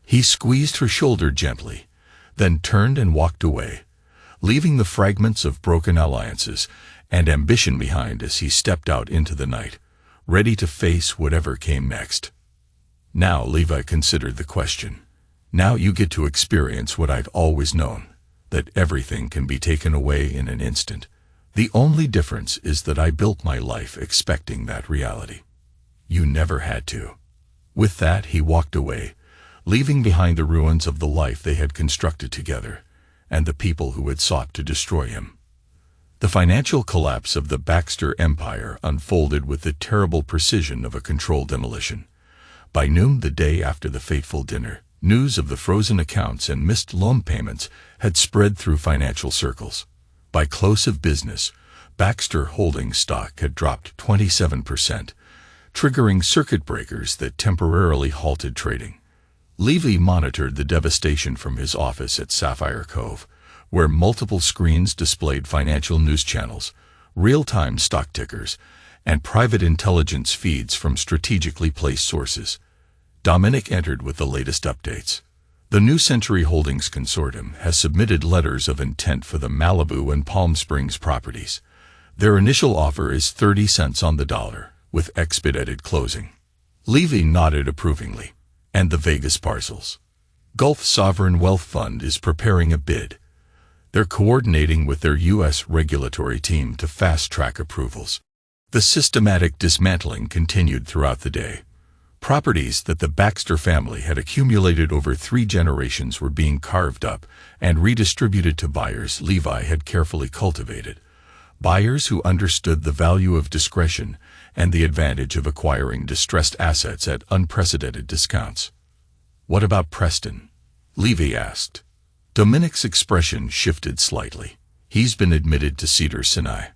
He squeezed her shoulder gently, then turned and walked away, leaving the fragments of broken alliances and ambition behind as he stepped out into the night, ready to face whatever came next. Now Levi considered the question. Now you get to experience what I've always known, that everything can be taken away in an instant. The only difference is that I built my life expecting that reality. You never had to. With that, he walked away, leaving behind the ruins of the life they had constructed together, and the people who had sought to destroy him. The financial collapse of the Baxter empire unfolded with the terrible precision of a controlled demolition. By noon the day after the fateful dinner, news of the frozen accounts and missed loan payments had spread through financial circles. By close of business, Baxter Holdings stock had dropped 27%, triggering circuit breakers that temporarily halted trading. Levi monitored the devastation from his office at Sapphire Cove, where multiple screens displayed financial news channels, real-time stock tickers, and private intelligence feeds from strategically placed sources. Dominic entered with the latest updates. The New Century Holdings Consortium has submitted letters of intent for the Malibu and Palm Springs properties. Their initial offer is 30 cents on the dollar, with expedited closing. Levi nodded approvingly. And the Vegas parcels. Gulf Sovereign Wealth Fund is preparing a bid. They're coordinating with their U.S. regulatory team to fast-track approvals. The systematic dismantling continued throughout the day. Properties that the Baxter family had accumulated over 3 generations were being carved up and redistributed to buyers Levi had carefully cultivated. Buyers who understood the value of discretion and the advantage of acquiring distressed assets at unprecedented discounts. What about Preston? Levi asked. Dominic's expression shifted slightly. He's been admitted to Cedars-Sinai.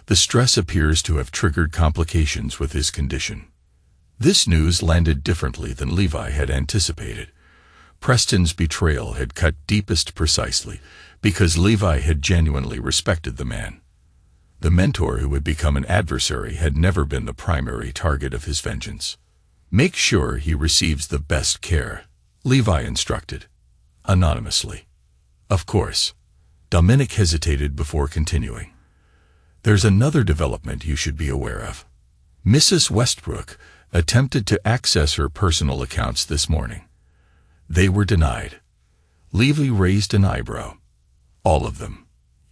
The stress appears to have triggered complications with his condition. This news landed differently than Levi had anticipated. Preston's betrayal had cut deepest precisely because Levi had genuinely respected the man. The mentor who would become an adversary had never been the primary target of his vengeance. Make sure he receives the best care, Levi instructed, anonymously. Of course. Dominic hesitated before continuing. There's another development you should be aware of. Mrs. Westbrook attempted to access her personal accounts this morning. They were denied. Levi raised an eyebrow. All of them.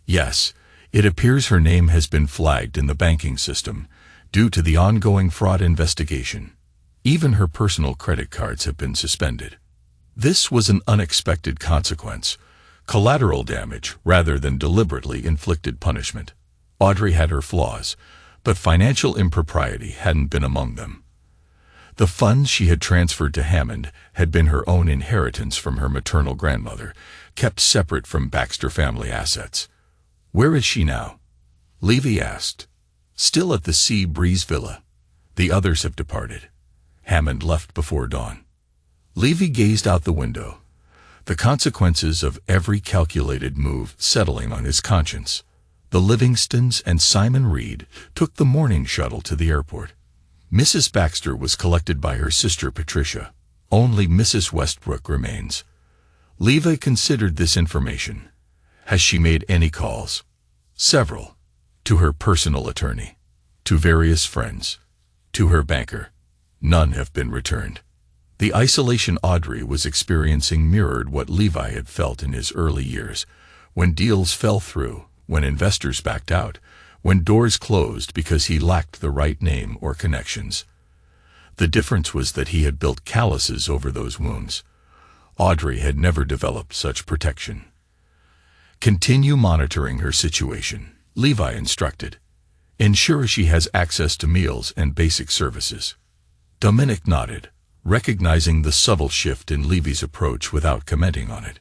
Yes. It appears her name has been flagged in the banking system, due to the ongoing fraud investigation. Even her personal credit cards have been suspended. This was an unexpected consequence, collateral damage rather than deliberately inflicted punishment. Audrey had her flaws, but financial impropriety hadn't been among them. The funds she had transferred to Hammond had been her own inheritance from her maternal grandmother, kept separate from Baxter family assets. "Where is she now?" Levy asked. "Still at the Sea Breeze Villa. The others have departed. Hammond left before dawn." Levy gazed out the window, the consequences of every calculated move settling on his conscience. The Livingstons and Simon Reed took the morning shuttle to the airport. Mrs. Baxter was collected by her sister Patricia. Only Mrs. Westbrook remains. Levy considered this information. Has she made any calls? Several. To her personal attorney. To various friends. To her banker. None have been returned. The isolation Audrey was experiencing mirrored what Levi had felt in his early years, when deals fell through, when investors backed out, when doors closed because he lacked the right name or connections. The difference was that he had built calluses over those wounds. Audrey had never developed such protection. "Continue monitoring her situation," Levi instructed. "Ensure she has access to meals and basic services." Dominic nodded, recognizing the subtle shift in Levy's approach without commenting on it.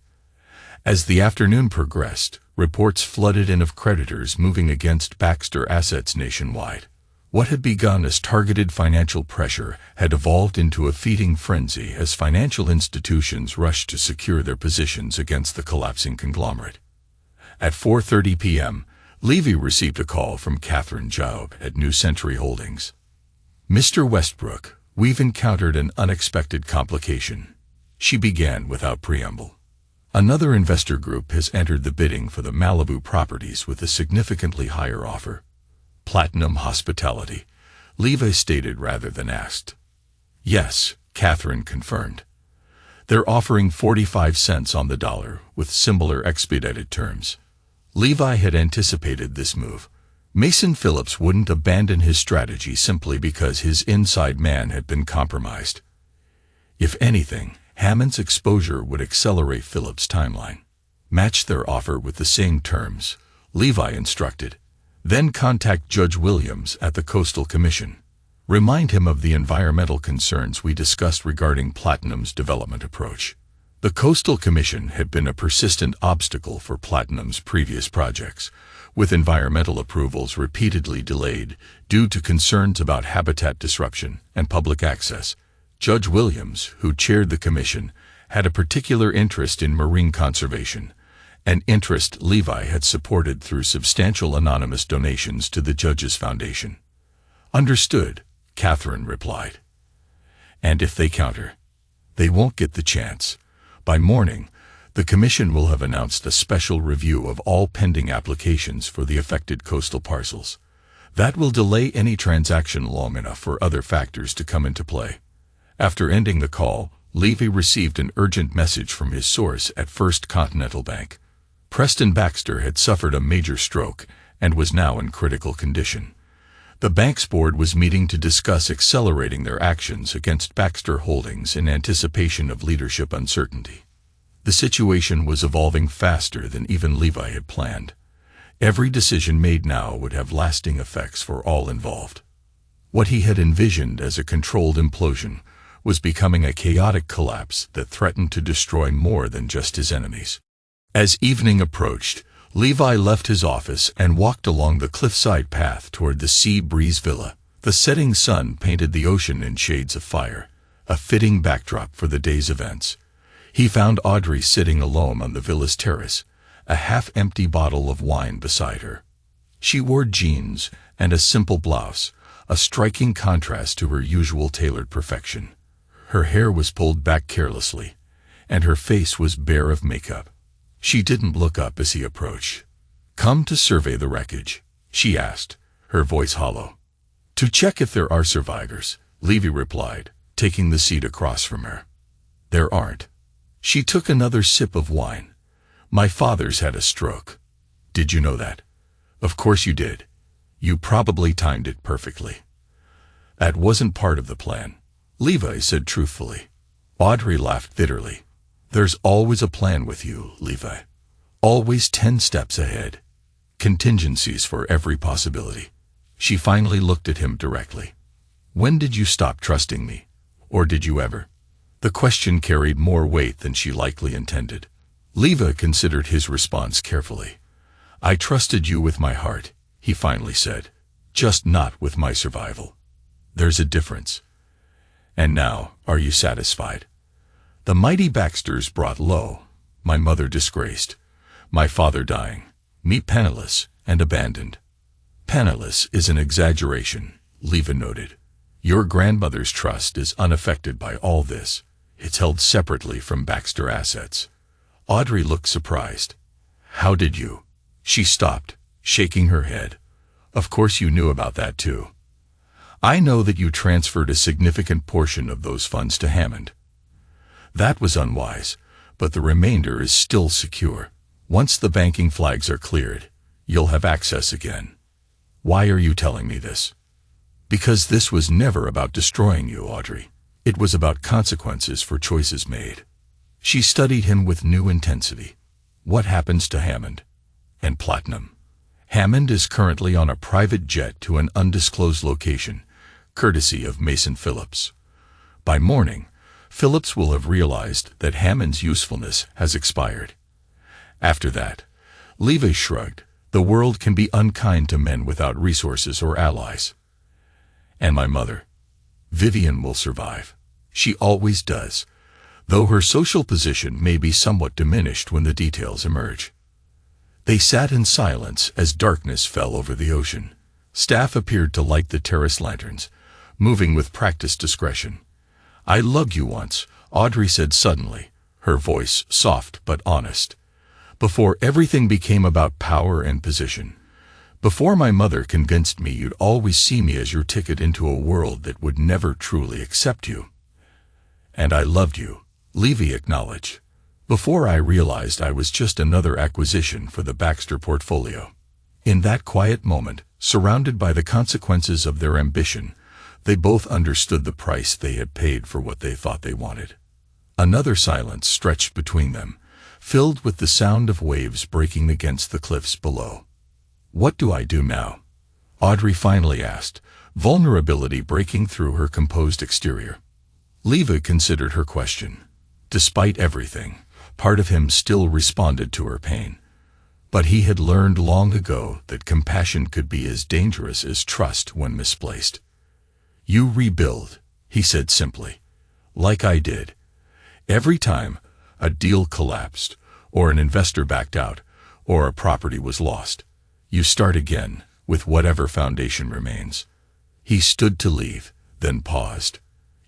As the afternoon progressed, reports flooded in of creditors moving against Baxter assets nationwide. What had begun as targeted financial pressure had evolved into a feeding frenzy as financial institutions rushed to secure their positions against the collapsing conglomerate. At 4:30 p.m., Levy received a call from Catherine Jaub at New Century Holdings. "Mr. Westbrook, we've encountered an unexpected complication," she began without preamble. "Another investor group has entered the bidding for the Malibu properties with a significantly higher offer." "Platinum Hospitality," Levi stated rather than asked. "Yes," Catherine confirmed. "They're offering 45 cents on the dollar with similar expedited terms." Levi had anticipated this move. Mason Phillips wouldn't abandon his strategy simply because his inside man had been compromised. If anything, Hammond's exposure would accelerate Phillips' timeline. "Match their offer with the same terms," Levi instructed. "Then contact Judge Williams at the Coastal Commission. Remind him of the environmental concerns we discussed regarding Platinum's development approach." The Coastal Commission had been a persistent obstacle for Platinum's previous projects, with environmental approvals repeatedly delayed due to concerns about habitat disruption and public access. Judge Williams, who chaired the commission, had a particular interest in marine conservation, an interest Levi had supported through substantial anonymous donations to the Judge's Foundation. "Understood," Catherine replied. "And if they counter, they won't get the chance. By morning, the Commission will have announced a special review of all pending applications for the affected coastal parcels. That will delay any transaction long enough for other factors to come into play." After ending the call, Levy received an urgent message from his source at First Continental Bank. Preston Baxter had suffered a major stroke and was now in critical condition. The bank's board was meeting to discuss accelerating their actions against Baxter Holdings in anticipation of leadership uncertainty. The situation was evolving faster than even Levi had planned. Every decision made now would have lasting effects for all involved. What he had envisioned as a controlled implosion was becoming a chaotic collapse that threatened to destroy more than just his enemies. As evening approached, Levi left his office and walked along the cliffside path toward the Sea Breeze Villa. The setting sun painted the ocean in shades of fire, a fitting backdrop for the day's events. He found Audrey sitting alone on the villa's terrace, a half-empty bottle of wine beside her. She wore jeans and a simple blouse, a striking contrast to her usual tailored perfection. Her hair was pulled back carelessly, and her face was bare of makeup. She didn't look up as he approached. "Come to survey the wreckage?" she asked, her voice hollow. "To check if there are survivors," Levy replied, taking the seat across from her. "There aren't." She took another sip of wine. "My father's had a stroke. Did you know that?" "Of course you did. You probably timed it perfectly." That wasn't part of the plan, Levi said truthfully. Audrey laughed bitterly. There's always a plan with you, Levi. Always 10 steps ahead. Contingencies for every possibility. She finally looked at him directly. When did you stop trusting me? Or did you ever? The question carried more weight than she likely intended. Levi considered his response carefully. I trusted you with my heart, he finally said, just not with my survival. There's a difference. And now, are you satisfied? The mighty Baxters brought low, my mother disgraced, my father dying, me penniless and abandoned. Penniless is an exaggeration, Levi noted. Your grandmother's trust is unaffected by all this. It's held separately from Baxter assets. Audrey looked surprised. How did you? She stopped, shaking her head. Of course you knew about that too. I know that you transferred a significant portion of those funds to Hammond. That was unwise, but the remainder is still secure. Once the banking flags are cleared, you'll have access again. Why are you telling me this? Because this was never about destroying you, Audrey. It was about consequences for choices made. She studied him with new intensity. What happens to Hammond? And Platinum? Hammond is currently on a private jet to an undisclosed location, courtesy of Mason Phillips. By morning, Phillips will have realized that Hammond's usefulness has expired. After that, Levi shrugged, the world can be unkind to men without resources or allies. And my mother? Vivian will survive. She always does, though her social position may be somewhat diminished when the details emerge. They sat in silence as darkness fell over the ocean. Staff appeared to light the terrace lanterns, moving with practiced discretion. I loved you once, Audrey said suddenly, her voice soft but honest. Before everything became about power and position. Before my mother convinced me you'd always see me as your ticket into a world that would never truly accept you. And I loved you, Levi acknowledged. Before I realized I was just another acquisition for the Baxter portfolio. In that quiet moment, surrounded by the consequences of their ambition, they both understood the price they had paid for what they thought they wanted. Another silence stretched between them, filled with the sound of waves breaking against the cliffs below. What do I do now? Audrey finally asked, vulnerability breaking through her composed exterior. Levi considered her question. Despite everything, part of him still responded to her pain. But he had learned long ago that compassion could be as dangerous as trust when misplaced. You rebuild, he said simply, like I did. Every time a deal collapsed, or an investor backed out, or a property was lost, you start again with whatever foundation remains. He stood to leave, then paused.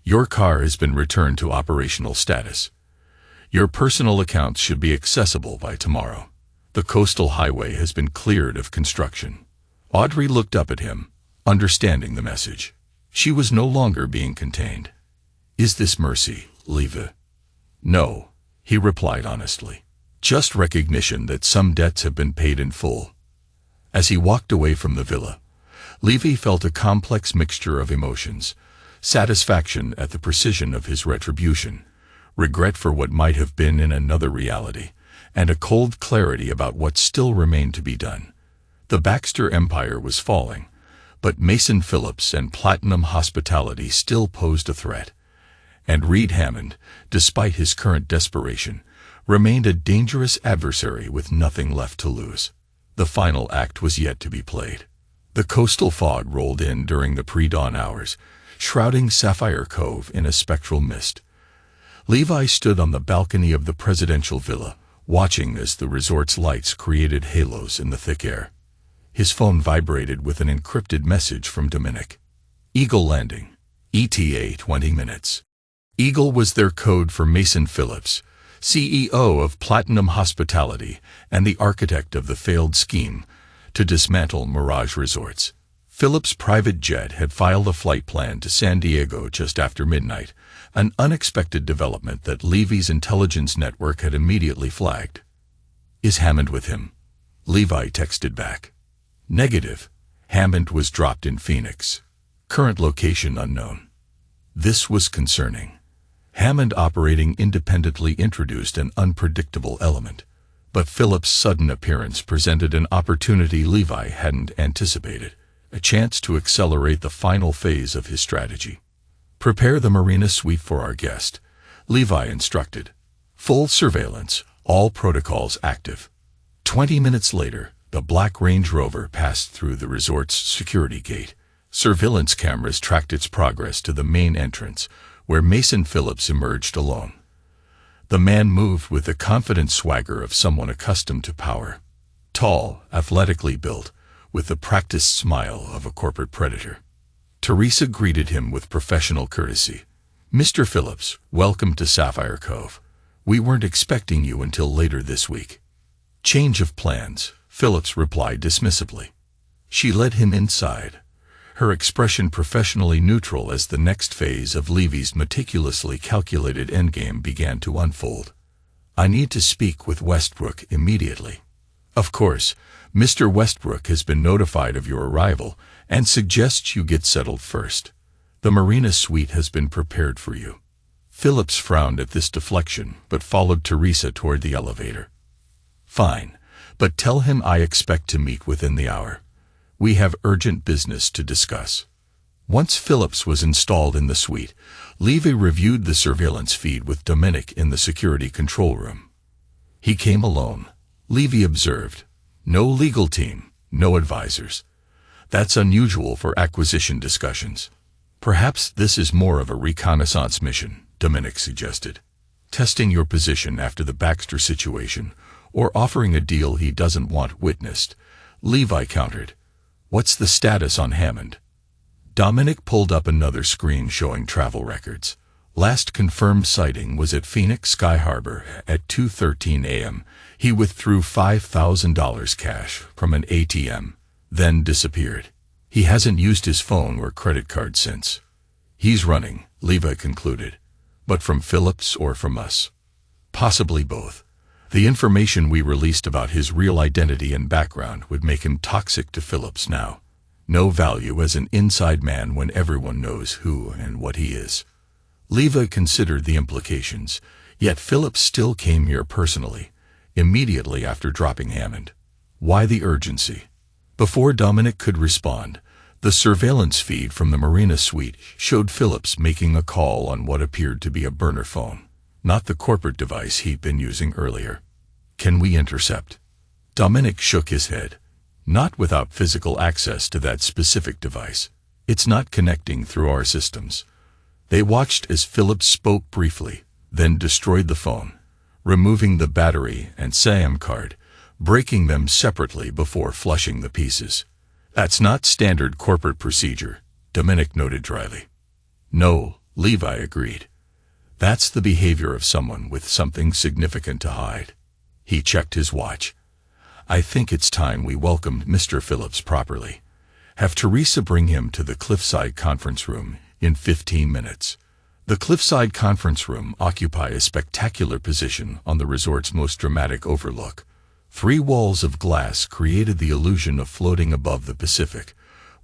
Your car has been returned to operational status. Your personal accounts should be accessible by tomorrow. The coastal highway has been cleared of construction. Audrey looked up at him, understanding the message. She was no longer being contained. Is this mercy, Levi? No, he replied honestly. Just recognition that some debts have been paid in full. As he walked away from the villa, Levi felt a complex mixture of emotions, satisfaction at the precision of his retribution, regret for what might have been in another reality, and a cold clarity about what still remained to be done. The Baxter empire was falling, but Mason Phillips and Platinum Hospitality still posed a threat. And Reed Hammond, despite his current desperation, remained a dangerous adversary with nothing left to lose. The final act was yet to be played. The coastal fog rolled in during the pre-dawn hours, shrouding Sapphire Cove in a spectral mist. Levi stood on the balcony of the presidential villa, watching as the resort's lights created halos in the thick air. His phone vibrated with an encrypted message from Dominic. Eagle landing. ETA 20 minutes. Eagle was their code for Mason Phillips, CEO of Platinum Hospitality and the architect of the failed scheme to dismantle Mirage Resorts. Phillips' private jet had filed a flight plan to San Diego just after midnight, an unexpected development that Levi's intelligence network had immediately flagged. Is Hammond with him? Levi texted back. Negative. Hammond was dropped in Phoenix. Current location unknown. This was concerning. Hammond operating independently introduced an unpredictable element, but Philip's sudden appearance presented an opportunity Levi hadn't anticipated, a chance to accelerate the final phase of his strategy. Prepare the marina suite for our guest, Levi instructed. Full surveillance, all protocols active. 20 minutes later, the black Range Rover passed through the resort's security gate. Surveillance cameras tracked its progress to the main entrance, where Mason Phillips emerged alone. The man moved with the confident swagger of someone accustomed to power. Tall, athletically built, with the practiced smile of a corporate predator. Teresa greeted him with professional courtesy. "Mr. Phillips, welcome to Sapphire Cove. We weren't expecting you until later this week." "Change of plans," Phillips replied dismissively. She led him inside, her expression professionally neutral as the next phase of Levy's meticulously calculated endgame began to unfold. "I need to speak with Westbrook immediately." "Of course, Mr. Westbrook has been notified of your arrival and suggests you get settled first. The marina suite has been prepared for you." Phillips frowned at this deflection but followed Teresa toward the elevator. "Fine, but tell him I expect to meet within the hour. We have urgent business to discuss." Once Phillips was installed in the suite, Levy reviewed the surveillance feed with Dominic in the security control room. He came alone, Levy observed. No legal team, no advisors. That's unusual for acquisition discussions. "Perhaps this is more of a reconnaissance mission," Dominic suggested. "Testing your position after the Baxter situation, or offering a deal he doesn't want witnessed," Levi countered. "What's the status on Hammond?" Dominic pulled up another screen showing travel records. Last confirmed sighting was at Phoenix Sky Harbor at 2:13 a.m. He withdrew $5,000 cash from an ATM, then disappeared. He hasn't used his phone or credit card since. "He's running," Levi concluded. "But from Phillips or from us?" "Possibly both. The information we released about his real identity and background would make him toxic to Phillips now. No value as an inside man when everyone knows who and what he is." Levi considered the implications, yet Phillips still came here personally, immediately after dropping Hammond. Why the urgency? Before Dominic could respond, the surveillance feed from the marina suite showed Phillips making a call on what appeared to be a burner phone, not the corporate device he'd been using earlier. "Can we intercept?" Dominic shook his head. "Not without physical access to that specific device. It's not connecting through our systems." They watched as Phillips spoke briefly, then destroyed the phone, removing the battery and SIM card, breaking them separately before flushing the pieces. "That's not standard corporate procedure," Dominic noted dryly. "No," Levi agreed. "That's the behavior of someone with something significant to hide." He checked his watch. "I think it's time we welcomed Mr. Phillips properly. Have Teresa bring him to the Cliffside Conference Room in 15 minutes. The Cliffside Conference Room occupies a spectacular position on the resort's most dramatic overlook. 3 walls of glass created the illusion of floating above the Pacific,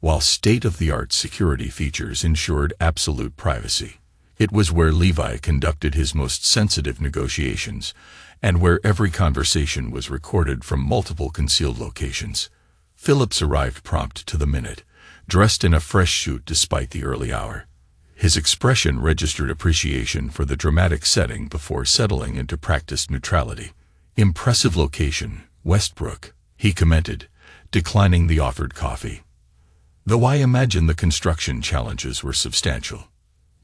while state-of-the-art security features ensured absolute privacy. It was where Levi conducted his most sensitive negotiations, and where every conversation was recorded from multiple concealed locations. Phillips arrived prompt to the minute, dressed in a fresh suit despite the early hour. His expression registered appreciation for the dramatic setting before settling into practiced neutrality. "Impressive location, Westbrook," he commented, declining the offered coffee. "Though I imagine the construction challenges were substantial."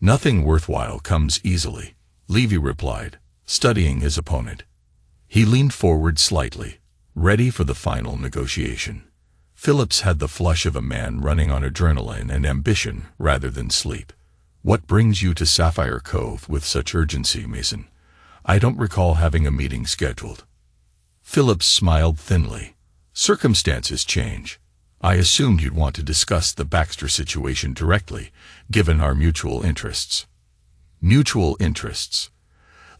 "Nothing worthwhile comes easily," Levy replied, studying his opponent. He leaned forward slightly, ready for the final negotiation. Phillips had the flush of a man running on adrenaline and ambition rather than sleep. "What brings you to Sapphire Cove with such urgency, Mason? I don't recall having a meeting scheduled." Phillips smiled thinly. "Circumstances change. I assumed you'd want to discuss the Baxter situation directly, given our mutual interests." "Mutual interests?"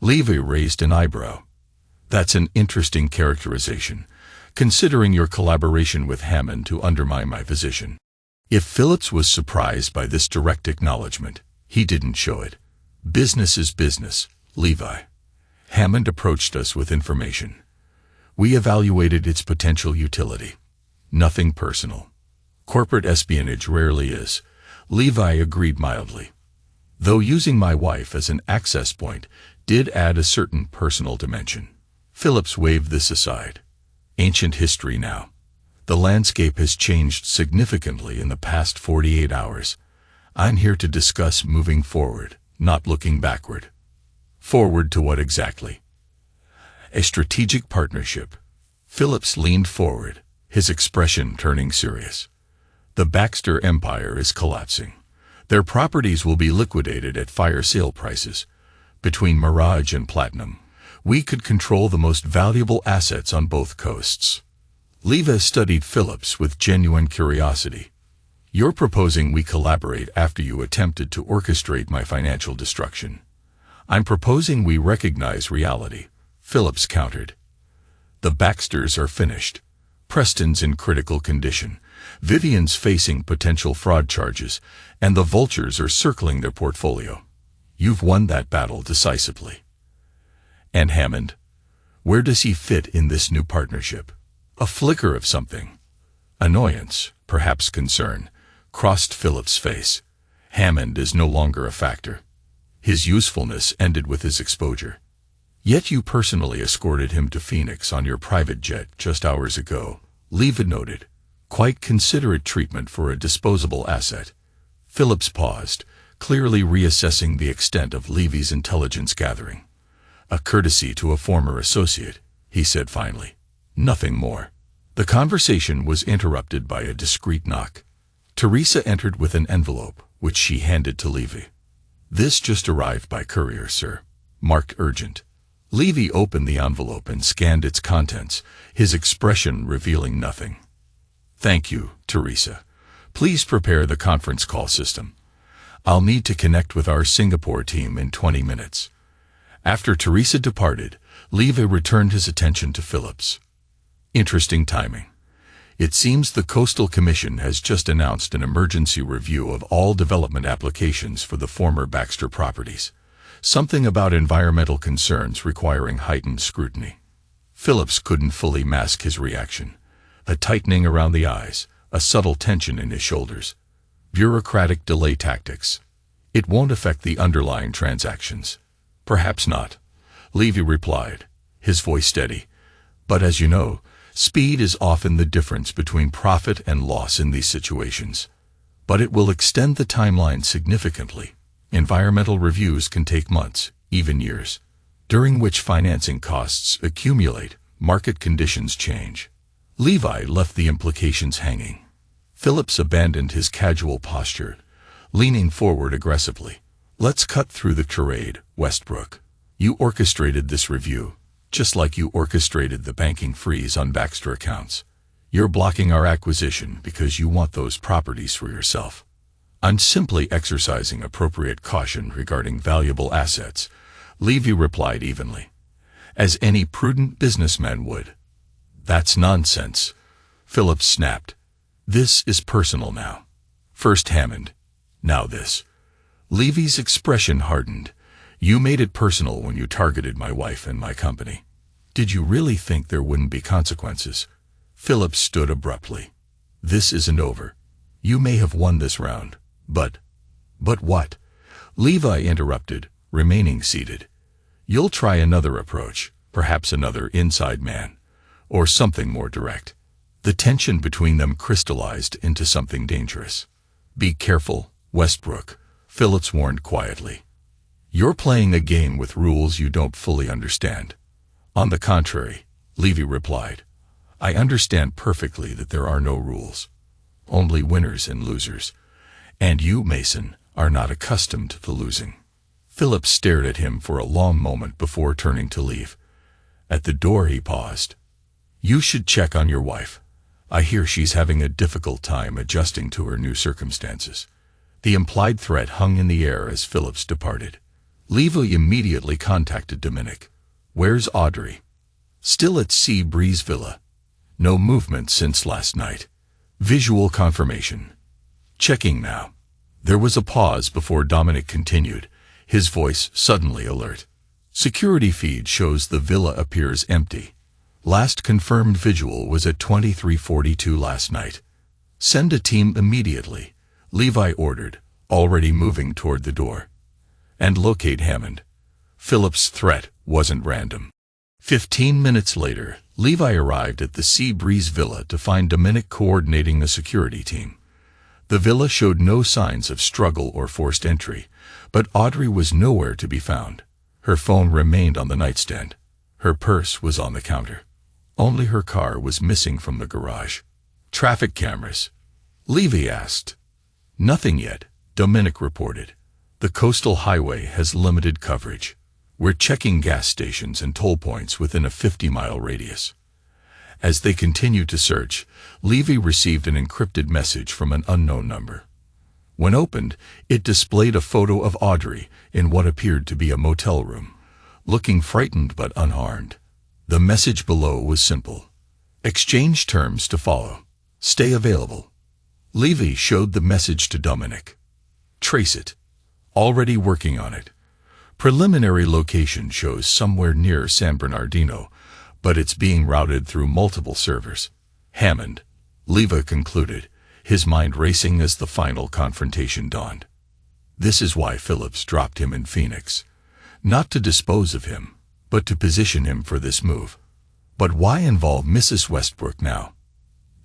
Levy raised an eyebrow. "That's an interesting characterization, considering your collaboration with Hammond to undermine my position." If Phillips was surprised by this direct acknowledgement, he didn't show it. Business is business, Levi. Hammond approached us with information. We evaluated its potential utility. Nothing personal. Corporate espionage rarely is, Levi agreed mildly. Though using my wife as an access point did add a certain personal dimension. Phillips waved this aside. Ancient history now. The landscape has changed significantly in the past 48 hours. I'm here to discuss moving forward, not looking backward. Forward to what exactly? A strategic partnership. Phillips leaned forward, his expression turning serious. The Baxter empire is collapsing. Their properties will be liquidated at fire sale prices. Between Mirage and Platinum, we could control the most valuable assets on both coasts. Levi studied Phillips with genuine curiosity. You're proposing we collaborate after you attempted to orchestrate my financial destruction. I'm proposing we recognize reality, Phillips countered. The Baxters are finished. Preston's in critical condition. Vivian's facing potential fraud charges, and the vultures are circling their portfolio. You've won that battle decisively. And Hammond? Where does he fit in this new partnership? A flicker of something. Annoyance, perhaps concern, crossed Phillips' face. Hammond is no longer a factor. His usefulness ended with his exposure. Yet you personally escorted him to Phoenix on your private jet just hours ago, Levi noted. Quite considerate treatment for a disposable asset. Phillips paused, clearly reassessing the extent of Levy's intelligence gathering. A courtesy to a former associate, he said finally. Nothing more. The conversation was interrupted by a discreet knock. Teresa entered with an envelope, which she handed to Levy. This just arrived by courier, sir. Marked urgent. Levy opened the envelope and scanned its contents, his expression revealing nothing. Thank you, Teresa. Please prepare the conference call system. I'll need to connect with our Singapore team in 20 minutes. After Teresa departed, Levy returned his attention to Phillips. Interesting timing. It seems the Coastal Commission has just announced an emergency review of all development applications for the former Baxter properties. Something about environmental concerns requiring heightened scrutiny. Phillips couldn't fully mask his reaction. A tightening around the eyes, a subtle tension in his shoulders. Bureaucratic delay tactics. It won't affect the underlying transactions. Perhaps not, Levy replied, his voice steady. But as you know, speed is often the difference between profit and loss in these situations. But it will extend the timeline significantly. Environmental reviews can take months, even years, during which financing costs accumulate, market conditions change. Levi left the implications hanging. Phillips abandoned his casual posture, leaning forward aggressively. Let's cut through the charade, Westbrook. You orchestrated this review, just like you orchestrated the banking freeze on Baxter accounts. You're blocking our acquisition because you want those properties for yourself. I'm simply exercising appropriate caution regarding valuable assets, Levy replied evenly, as any prudent businessman would. That's nonsense, Phillips snapped. This is personal now. First Hammond, now this. Levy's expression hardened. You made it personal when you targeted my wife and my company. Did you really think there wouldn't be consequences? Phillips stood abruptly. This isn't over. You may have won this round, but what? Levi interrupted, remaining seated. You'll try another approach, perhaps another inside man, or something more direct. The tension between them crystallized into something dangerous. Be careful, Westbrook, Phillips warned quietly. You're playing a game with rules you don't fully understand. On the contrary, Levy replied, I understand perfectly that there are no rules. Only winners and losers. And you, Mason, are not accustomed to losing. Phillips stared at him for a long moment before turning to leave. At the door he paused. You should check on your wife. I hear she's having a difficult time adjusting to her new circumstances. The implied threat hung in the air as Phillips departed. Levy immediately contacted Dominic. Where's Audrey? Still at Sea Breeze Villa. No movement since last night. Visual confirmation. Checking now. There was a pause before Dominic continued, his voice suddenly alert. Security feed shows the villa appears empty. Last confirmed visual was at 23:42 last night. Send a team immediately, Levi ordered, already moving toward the door. And locate Hammond. Phillips' threat wasn't random. 15 minutes later, Levi arrived at the Sea Breeze Villa to find Dominic coordinating the security team. The villa showed no signs of struggle or forced entry, but Audrey was nowhere to be found. Her phone remained on the nightstand. Her purse was on the counter. Only her car was missing from the garage. Traffic cameras? Levi asked. Nothing yet, Dominic reported. The coastal highway has limited coverage. We're checking gas stations and toll points within a 50-mile radius. As they continued to search, Levi received an encrypted message from an unknown number. When opened, it displayed a photo of Audrey in what appeared to be a motel room, looking frightened but unharmed. The message below was simple. Exchange terms to follow. Stay available. Levi showed the message to Dominic. Trace it. Already working on it. Preliminary location shows somewhere near San Bernardino, but it's being routed through multiple servers. Hammond, Levi concluded, his mind racing as the final confrontation dawned. This is why Phillips dropped him in Phoenix. Not to dispose of him, but to position him for this move. But why involve Mrs. Westbrook now?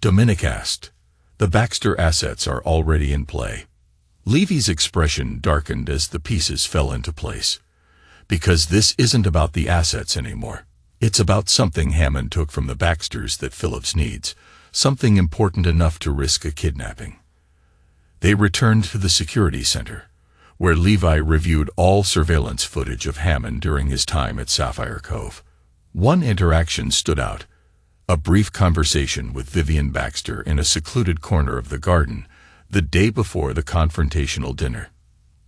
Dominic asked. The Baxter assets are already in play. Levy's expression darkened as the pieces fell into place. Because this isn't about the assets anymore. It's about something Hammond took from the Baxters that Phillips needs, something important enough to risk a kidnapping. They returned to the security center, where Levi reviewed all surveillance footage of Hammond during his time at Sapphire Cove. One interaction stood out, a brief conversation with Vivian Baxter in a secluded corner of the garden the day before the confrontational dinner.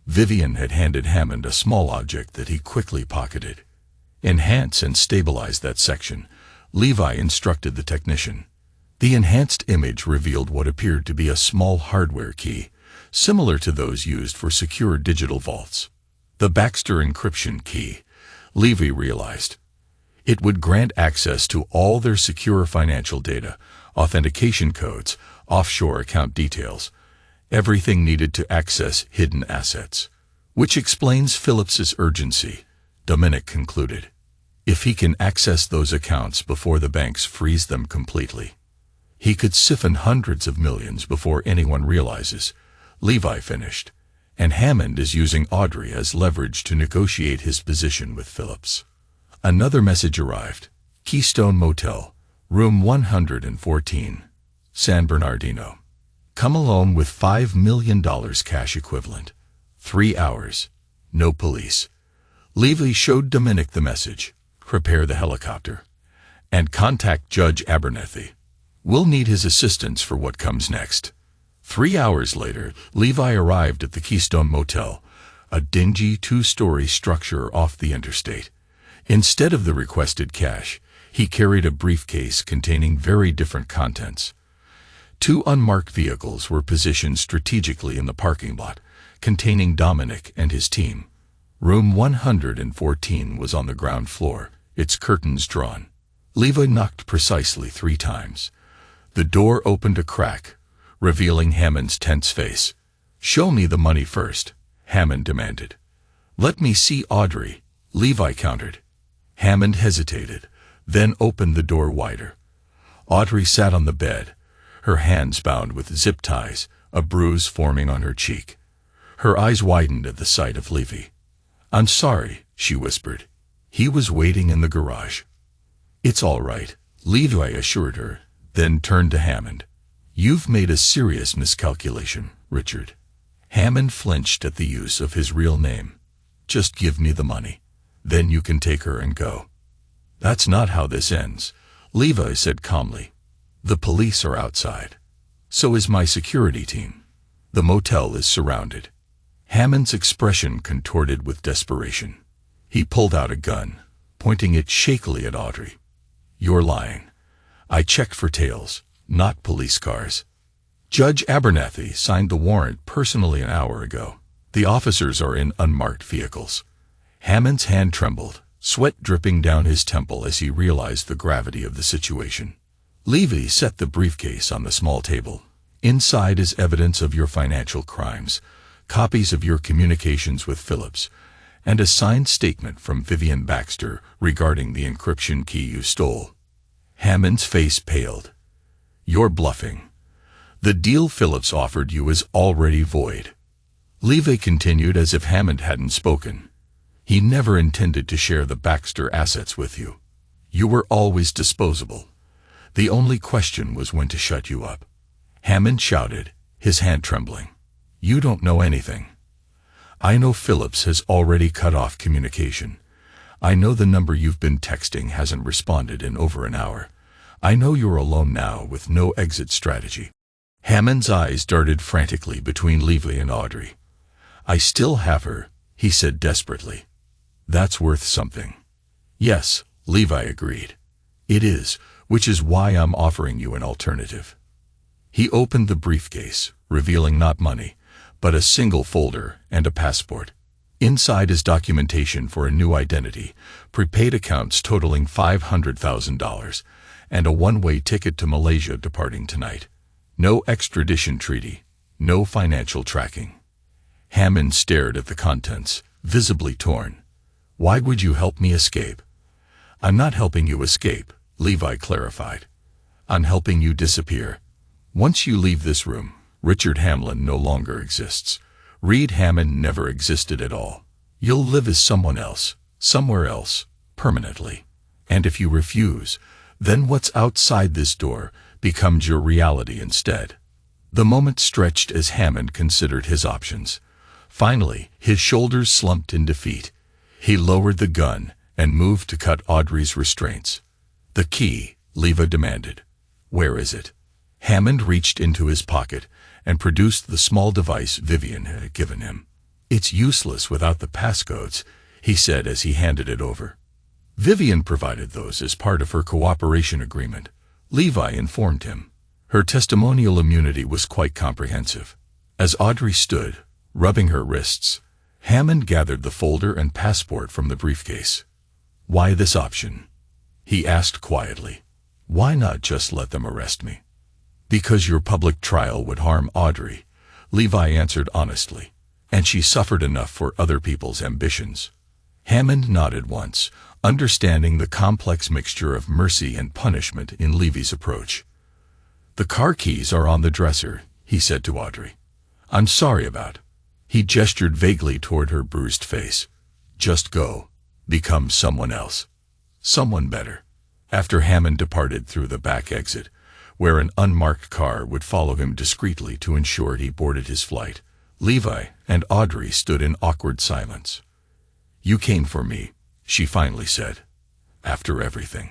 Vivian had handed Hammond a small object that he quickly pocketed. Enhance and stabilize that section, Levi instructed the technician. The enhanced image revealed what appeared to be a small hardware key, similar to those used for secure digital vaults. The Baxter encryption key, Levi realized. It would grant access to all their secure financial data, authentication codes, offshore account details, everything needed to access hidden assets. Which explains Phillips's urgency, Dominic concluded. If he can access those accounts before the banks freeze them completely, he could siphon hundreds of millions before anyone realizes, Levi finished, and Hammond is using Audrey as leverage to negotiate his position with Phillips. Another message arrived. Keystone Motel, room 114, San Bernardino. Come alone with $5 million cash equivalent. 3 hours. No police. Levi showed Dominic the message. Prepare the helicopter. And contact Judge Abernethy. We'll need his assistance for what comes next. 3 hours later, Levi arrived at the Keystone Motel, a dingy 2-story structure off the interstate. Instead of the requested cash, he carried a briefcase containing very different contents. 2 unmarked vehicles were positioned strategically in the parking lot, containing Dominic and his team. Room 114 was on the ground floor, its curtains drawn. Levi knocked precisely 3 times. The door opened a crack, revealing Hammond's tense face. Show me the money first, Hammond demanded. Let me see Audrey, Levi countered. Hammond hesitated, then opened the door wider. Audrey sat on the bed, her hands bound with zip ties, a bruise forming on her cheek. Her eyes widened at the sight of Levi. I'm sorry, she whispered. He was waiting in the garage. It's all right, Levi assured her, then turned to Hammond. You've made a serious miscalculation, Richard. Hammond flinched at the use of his real name. Just give me the money. Then you can take her and go. That's not how this ends, Levi said calmly. The police are outside. So is my security team. The motel is surrounded. Hammond's expression contorted with desperation. He pulled out a gun, pointing it shakily at Audrey. You're lying. I checked for tails, not police cars. Judge Abernathy signed the warrant personally an hour ago. The officers are in unmarked vehicles. Hammond's hand trembled, sweat dripping down his temple as he realized the gravity of the situation. Levy set the briefcase on the small table. Inside is evidence of your financial crimes, copies of your communications with Phillips, and a signed statement from Vivian Baxter regarding the encryption key you stole. Hammond's face paled. You're bluffing. The deal Phillips offered you is already void. Levy continued as if Hammond hadn't spoken. He never intended to share the Baxter assets with you. You were always disposable. The only question was when to shut you up. Hammond shouted, his hand trembling. You don't know anything. I know Phillips has already cut off communication. I know the number you've been texting hasn't responded in over an hour. I know you're alone now with no exit strategy. Hammond's eyes darted frantically between Levy and Audrey. I still have her, he said desperately. That's worth something. Yes, Levi agreed. It is, which is why I'm offering you an alternative. He opened the briefcase, revealing not money, but a single folder and a passport. Inside is documentation for a new identity, prepaid accounts totaling $500,000, and a one-way ticket to Malaysia departing tonight. No extradition treaty, no financial tracking. Hammond stared at the contents, visibly torn. Why would you help me escape? I'm not helping you escape, Levi clarified. I'm helping you disappear. Once you leave this room, Richard Hamlin no longer exists. Reed Hammond never existed at all. You'll live as someone else, somewhere else, permanently. And if you refuse, then what's outside this door becomes your reality instead. The moment stretched as Hammond considered his options. Finally, his shoulders slumped in defeat. He lowered the gun and moved to cut Audrey's restraints. The key, Levi demanded. Where is it? Hammond reached into his pocket and produced the small device Vivian had given him. It's useless without the passcodes, he said as he handed it over. Vivian provided those as part of her cooperation agreement, Levi informed him. Her testimonial immunity was quite comprehensive. As Audrey stood, rubbing her wrists, Hammond gathered the folder and passport from the briefcase. Why this option? He asked quietly. Why not just let them arrest me? Because your public trial would harm Audrey, Levi answered honestly, and she suffered enough for other people's ambitions. Hammond nodded once, understanding the complex mixture of mercy and punishment in Levy's approach. The car keys are on the dresser, he said to Audrey. I'm sorry about. He gestured vaguely toward her bruised face. Just go. Become someone else. Someone better. After Hammond departed through the back exit, where an unmarked car would follow him discreetly to ensure he boarded his flight, Levi and Audrey stood in awkward silence. You came for me, she finally said. After everything.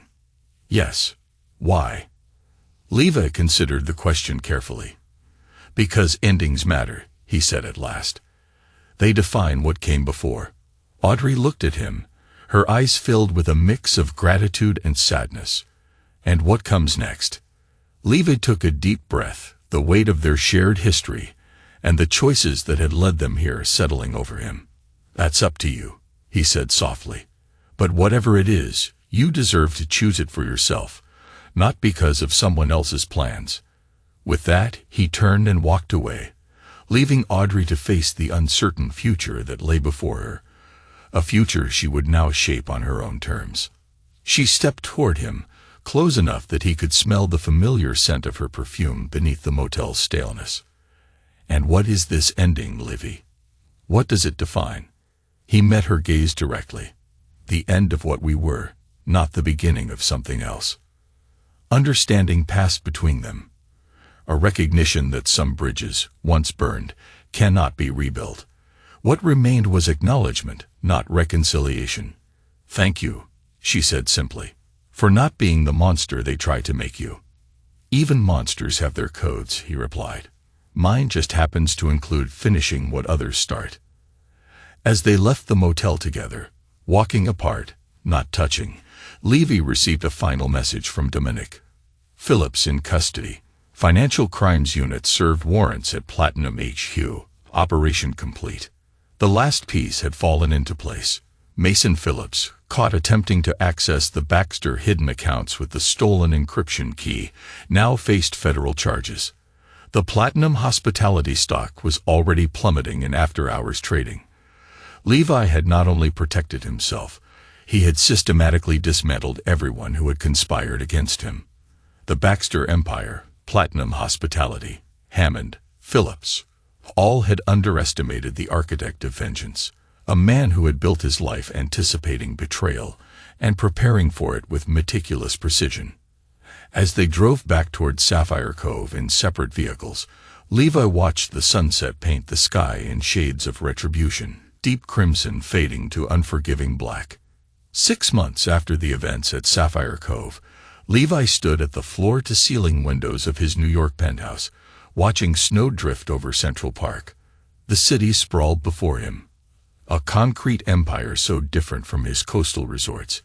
Yes. Why? Levi considered the question carefully. Because endings matter, he said at last. They define what came before. Audrey looked at him, her eyes filled with a mix of gratitude and sadness. And what comes next? Levi took a deep breath, the weight of their shared history, and the choices that had led them here settling over him. That's up to you, he said softly. But whatever it is, you deserve to choose it for yourself, not because of someone else's plans. With that, he turned and walked away, leaving Audrey to face the uncertain future that lay before her, a future she would now shape on her own terms. She stepped toward him, close enough that he could smell the familiar scent of her perfume beneath the motel's staleness. And what is this ending, Livy? What does it define? He met her gaze directly. The end of what we were, not the beginning of something else. Understanding passed between them. A recognition that some bridges, once burned, cannot be rebuilt. What remained was acknowledgement, not reconciliation. Thank you, she said simply, for not being the monster they tried to make you. Even monsters have their codes, he replied. Mine just happens to include finishing what others start. As they left the motel together, walking apart, not touching, Levy received a final message from Dominic. Phillips in custody. Financial Crimes Unit served warrants at Platinum HQ. Operation complete. The last piece had fallen into place. Mason Phillips, caught attempting to access the Baxter hidden accounts with the stolen encryption key, now faced federal charges. The Platinum Hospitality stock was already plummeting in after-hours trading. Levi had not only protected himself, he had systematically dismantled everyone who had conspired against him. The Baxter Empire, Platinum Hospitality, Hammond, Phillips, all had underestimated the architect of vengeance, a man who had built his life anticipating betrayal and preparing for it with meticulous precision. As they drove back toward Sapphire Cove in separate vehicles, Levi watched the sunset paint the sky in shades of retribution, deep crimson fading to unforgiving black. 6 months after the events at Sapphire Cove, Levi stood at the floor-to-ceiling windows of his New York penthouse, watching snow drift over Central Park. The city sprawled before him, a concrete empire so different from his coastal resorts,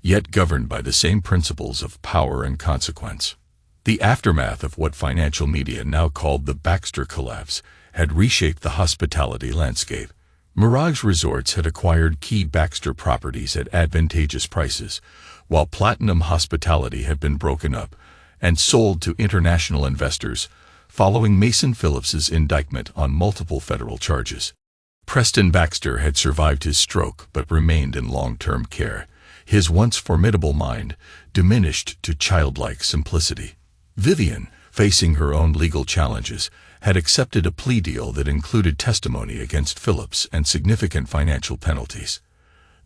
yet governed by the same principles of power and consequence. The aftermath of what financial media now called the Baxter collapse had reshaped the hospitality landscape. Mirage Resorts had acquired key Baxter properties at advantageous prices, while Platinum Hospitality had been broken up and sold to international investors following Mason Phillips's indictment on multiple federal charges. Preston Baxter had survived his stroke but remained in long-term care, his once formidable mind diminished to childlike simplicity. Vivian, facing her own legal challenges, had accepted a plea deal that included testimony against Phillips and significant financial penalties.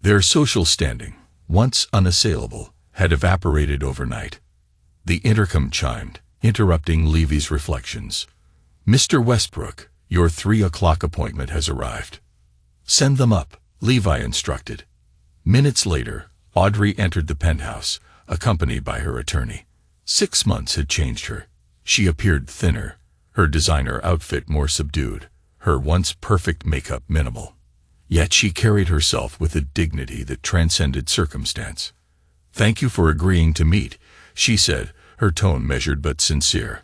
Their social standing, once unassailable, had evaporated overnight. The intercom chimed, interrupting Levy's reflections. "Mr. Westbrook, your 3 o'clock appointment has arrived." "Send them up," Levi instructed. Minutes later, Audrey entered the penthouse, accompanied by her attorney. 6 months had changed her. She appeared thinner, her designer outfit more subdued, her once perfect makeup minimal. Yet she carried herself with a dignity that transcended circumstance. "Thank you for agreeing to meet," she said, her tone measured but sincere.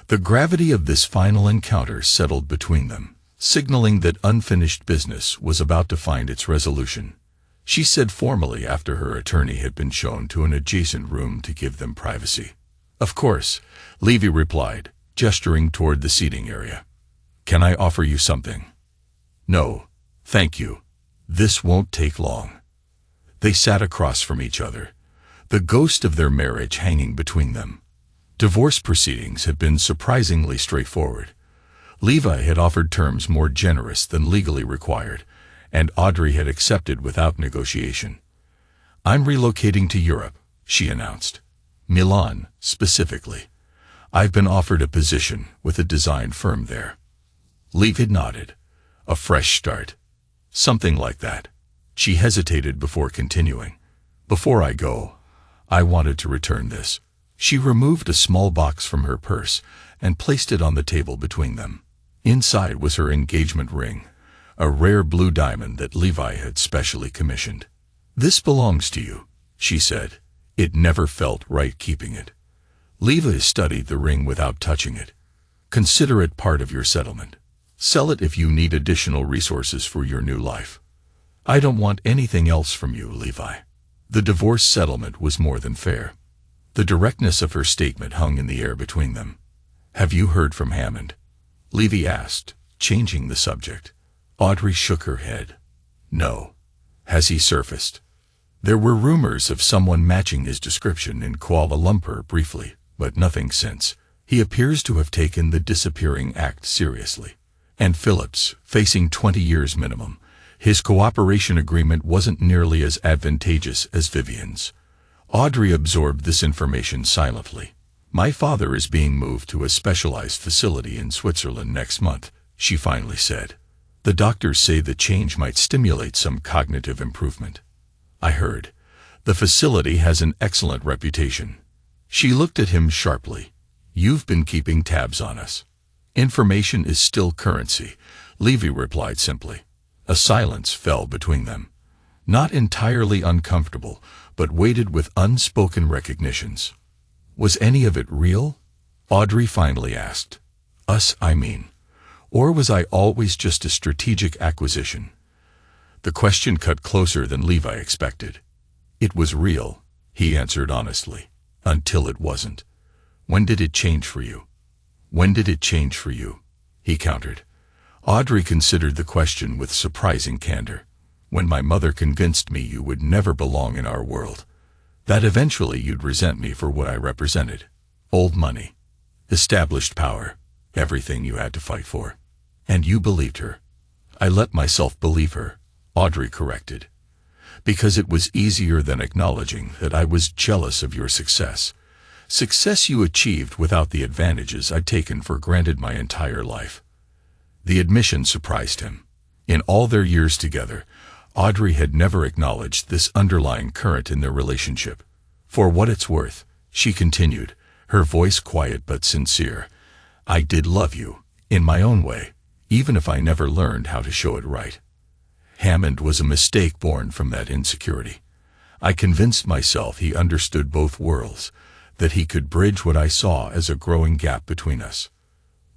The gravity of this final encounter settled between them, signaling that unfinished business was about to find its resolution. She said formally after her attorney had been shown to an adjacent room to give them privacy. "Of course," Levy replied, gesturing toward the seating area. "Can I offer you something?" "No, thank you. This won't take long." They sat across from each other, the ghost of their marriage hanging between them. Divorce proceedings had been surprisingly straightforward. Levi had offered terms more generous than legally required, and Audrey had accepted without negotiation. "I'm relocating to Europe," she announced. "Milan, specifically. I've been offered a position with a design firm there." Levi nodded. "A fresh start." "Something like that." She hesitated before continuing. "Before I go, I wanted to return this." She removed a small box from her purse and placed it on the table between them. Inside was her engagement ring, a rare blue diamond that Levi had specially commissioned. "This belongs to you," she said. It never felt right keeping it. Levi studied the ring without touching it. "Consider it part of your settlement. Sell it if you need additional resources for your new life." "I don't want anything else from you, Levi." The divorce settlement was more than fair. The directness of her statement hung in the air between them. "Have you heard from Hammond?" Levy asked, changing the subject. Audrey shook her head. "No." "Has he surfaced?" "There were rumors of someone matching his description in Kuala Lumpur briefly, but nothing since. He appears to have taken the disappearing act seriously." And Phillips, facing 20 years minimum, his cooperation agreement wasn't nearly as advantageous as Vivian's. Audrey absorbed this information silently. "My father is being moved to a specialized facility in Switzerland next month," she finally said. "The doctors say the change might stimulate some cognitive improvement." "I heard. The facility has an excellent reputation." She looked at him sharply. "You've been keeping tabs on us." "Information is still currency," Levy replied simply. A silence fell between them. Not entirely uncomfortable, but weighted with unspoken recognitions. Was any of it real? Audrey finally asked. Us, I mean. Or was I always just a strategic acquisition? The question cut closer than Levi expected. It was real, he answered honestly, until it wasn't. When did it change for you? When did it change for you? He countered. Audrey considered the question with surprising candor. When my mother convinced me you would never belong in our world. That eventually you'd resent me for what I represented. Old money. Established power. Everything you had to fight for. And you believed her. I let myself believe her, Audrey corrected. Because it was easier than acknowledging that I was jealous of your success. Success you achieved without the advantages I'd taken for granted my entire life. The admission surprised him. In all their years together, Audrey had never acknowledged this underlying current in their relationship. For what it's worth, she continued, her voice quiet but sincere, I did love you, in my own way, even if I never learned how to show it right. Hammond was a mistake born from that insecurity. I convinced myself he understood both worlds, that he could bridge what I saw as a growing gap between us.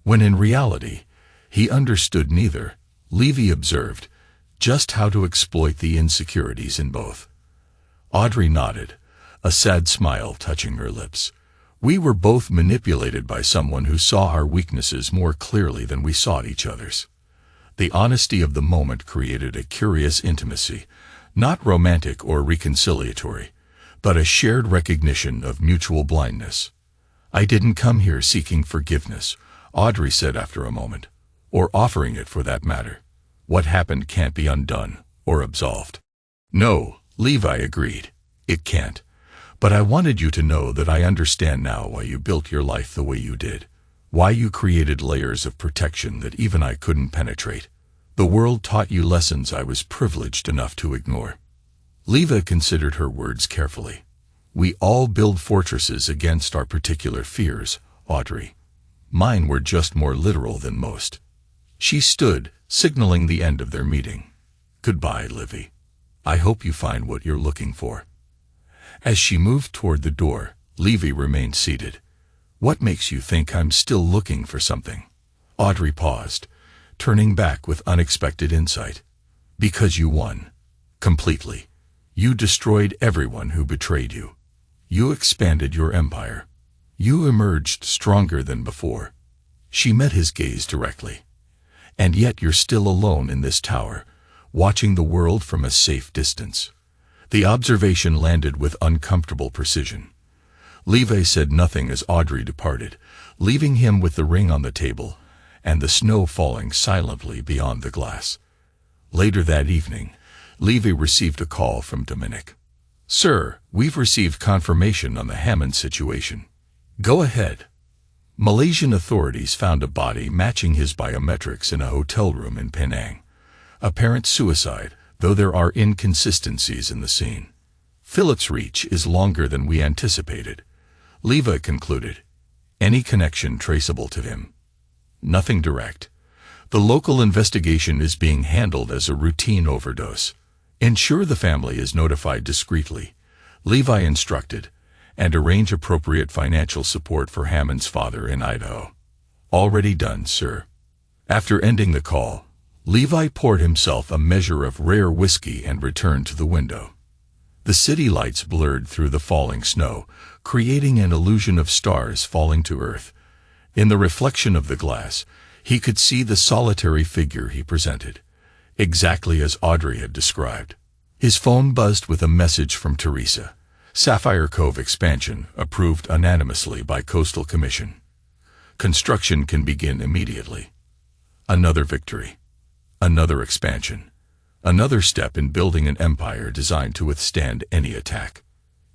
When in reality, he understood neither, Levy observed, just how to exploit the insecurities in both. Audrey nodded, a sad smile touching her lips. We were both manipulated by someone who saw our weaknesses more clearly than we saw each other's. The honesty of the moment created a curious intimacy, not romantic or reconciliatory, but a shared recognition of mutual blindness. I didn't come here seeking forgiveness, Audrey said after a moment, or offering it for that matter. What happened can't be undone or absolved. No, Levi agreed. It can't. But I wanted you to know that I understand now why you built your life the way you did. Why you created layers of protection that even I couldn't penetrate. The world taught you lessons I was privileged enough to ignore. Levi considered her words carefully. We all build fortresses against our particular fears, Audrey. Mine were just more literal than most. She stood, signaling the end of their meeting. Goodbye, Livy. I hope you find what you're looking for. As she moved toward the door, Levy remained seated. What makes you think I'm still looking for something? Audrey paused, turning back with unexpected insight. Because you won. Completely. You destroyed everyone who betrayed you. You expanded your empire. You emerged stronger than before. She met his gaze directly. And yet you're still alone in this tower, watching the world from a safe distance. The observation landed with uncomfortable precision. Levi said nothing as Audrey departed, leaving him with the ring on the table and the snow falling silently beyond the glass. Later that evening, Levi received a call from Dominic. Sir, we've received confirmation on the Hammond situation. Go ahead. Malaysian authorities found a body matching his biometrics in a hotel room in Penang. Apparent suicide, though there are inconsistencies in the scene. Philip's reach is longer than we anticipated. Levi concluded. Any connection traceable to him? Nothing direct. The local investigation is being handled as a routine overdose. Ensure the family is notified discreetly, Levi instructed, and arrange appropriate financial support for Hammond's father in Idaho. Already done, sir. After ending the call, Levi poured himself a measure of rare whiskey and returned to the window. The city lights blurred through the falling snow, creating an illusion of stars falling to earth. In the reflection of the glass, he could see the solitary figure he presented, exactly as Audrey had described. His phone buzzed with a message from Teresa. Sapphire Cove expansion approved unanimously by Coastal Commission. Construction can begin immediately. Another victory. Another expansion. Another step in building an empire designed to withstand any attack.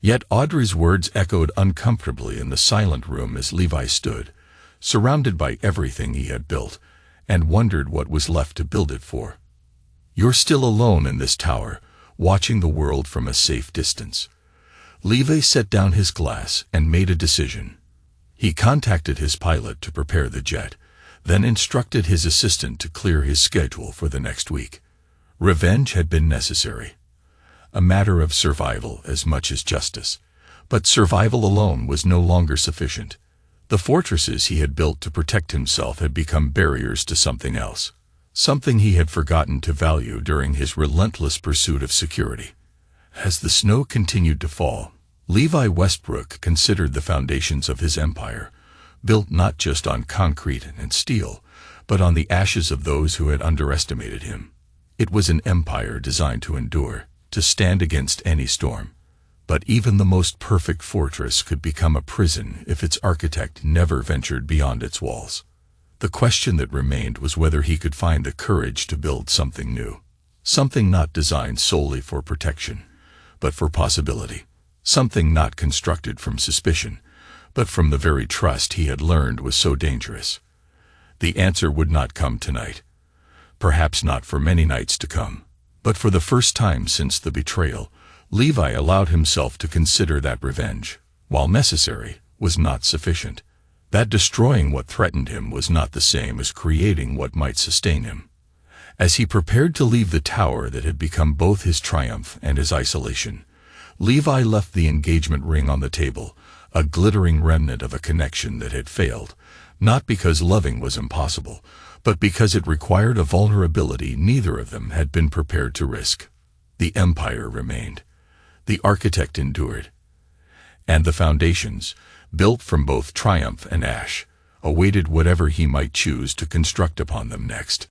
Yet Audrey's words echoed uncomfortably in the silent room as Levi stood, surrounded by everything he had built, and wondered what was left to build it for. You're still alone in this tower, watching the world from a safe distance. Levi set down his glass and made a decision. He contacted his pilot to prepare the jet, then instructed his assistant to clear his schedule for the next week. Revenge had been necessary. A matter of survival as much as justice. But survival alone was no longer sufficient. The fortresses he had built to protect himself had become barriers to something else, something he had forgotten to value during his relentless pursuit of security. As the snow continued to fall, Levi Westbrook considered the foundations of his empire, built not just on concrete and steel, but on the ashes of those who had underestimated him. It was an empire designed to endure, to stand against any storm. But even the most perfect fortress could become a prison if its architect never ventured beyond its walls. The question that remained was whether he could find the courage to build something new, something not designed solely for protection, but for possibility, something not constructed from suspicion, but from the very trust he had learned was so dangerous. The answer would not come tonight, perhaps not for many nights to come, but for the first time since the betrayal, Levi allowed himself to consider that revenge, while necessary, was not sufficient. That destroying what threatened him was not the same as creating what might sustain him. As he prepared to leave the tower that had become both his triumph and his isolation, Levi left the engagement ring on the table, a glittering remnant of a connection that had failed, not because loving was impossible, but because it required a vulnerability neither of them had been prepared to risk. The empire remained. The architect endured. And the foundations, built from both triumph and ash, awaited whatever he might choose to construct upon them next.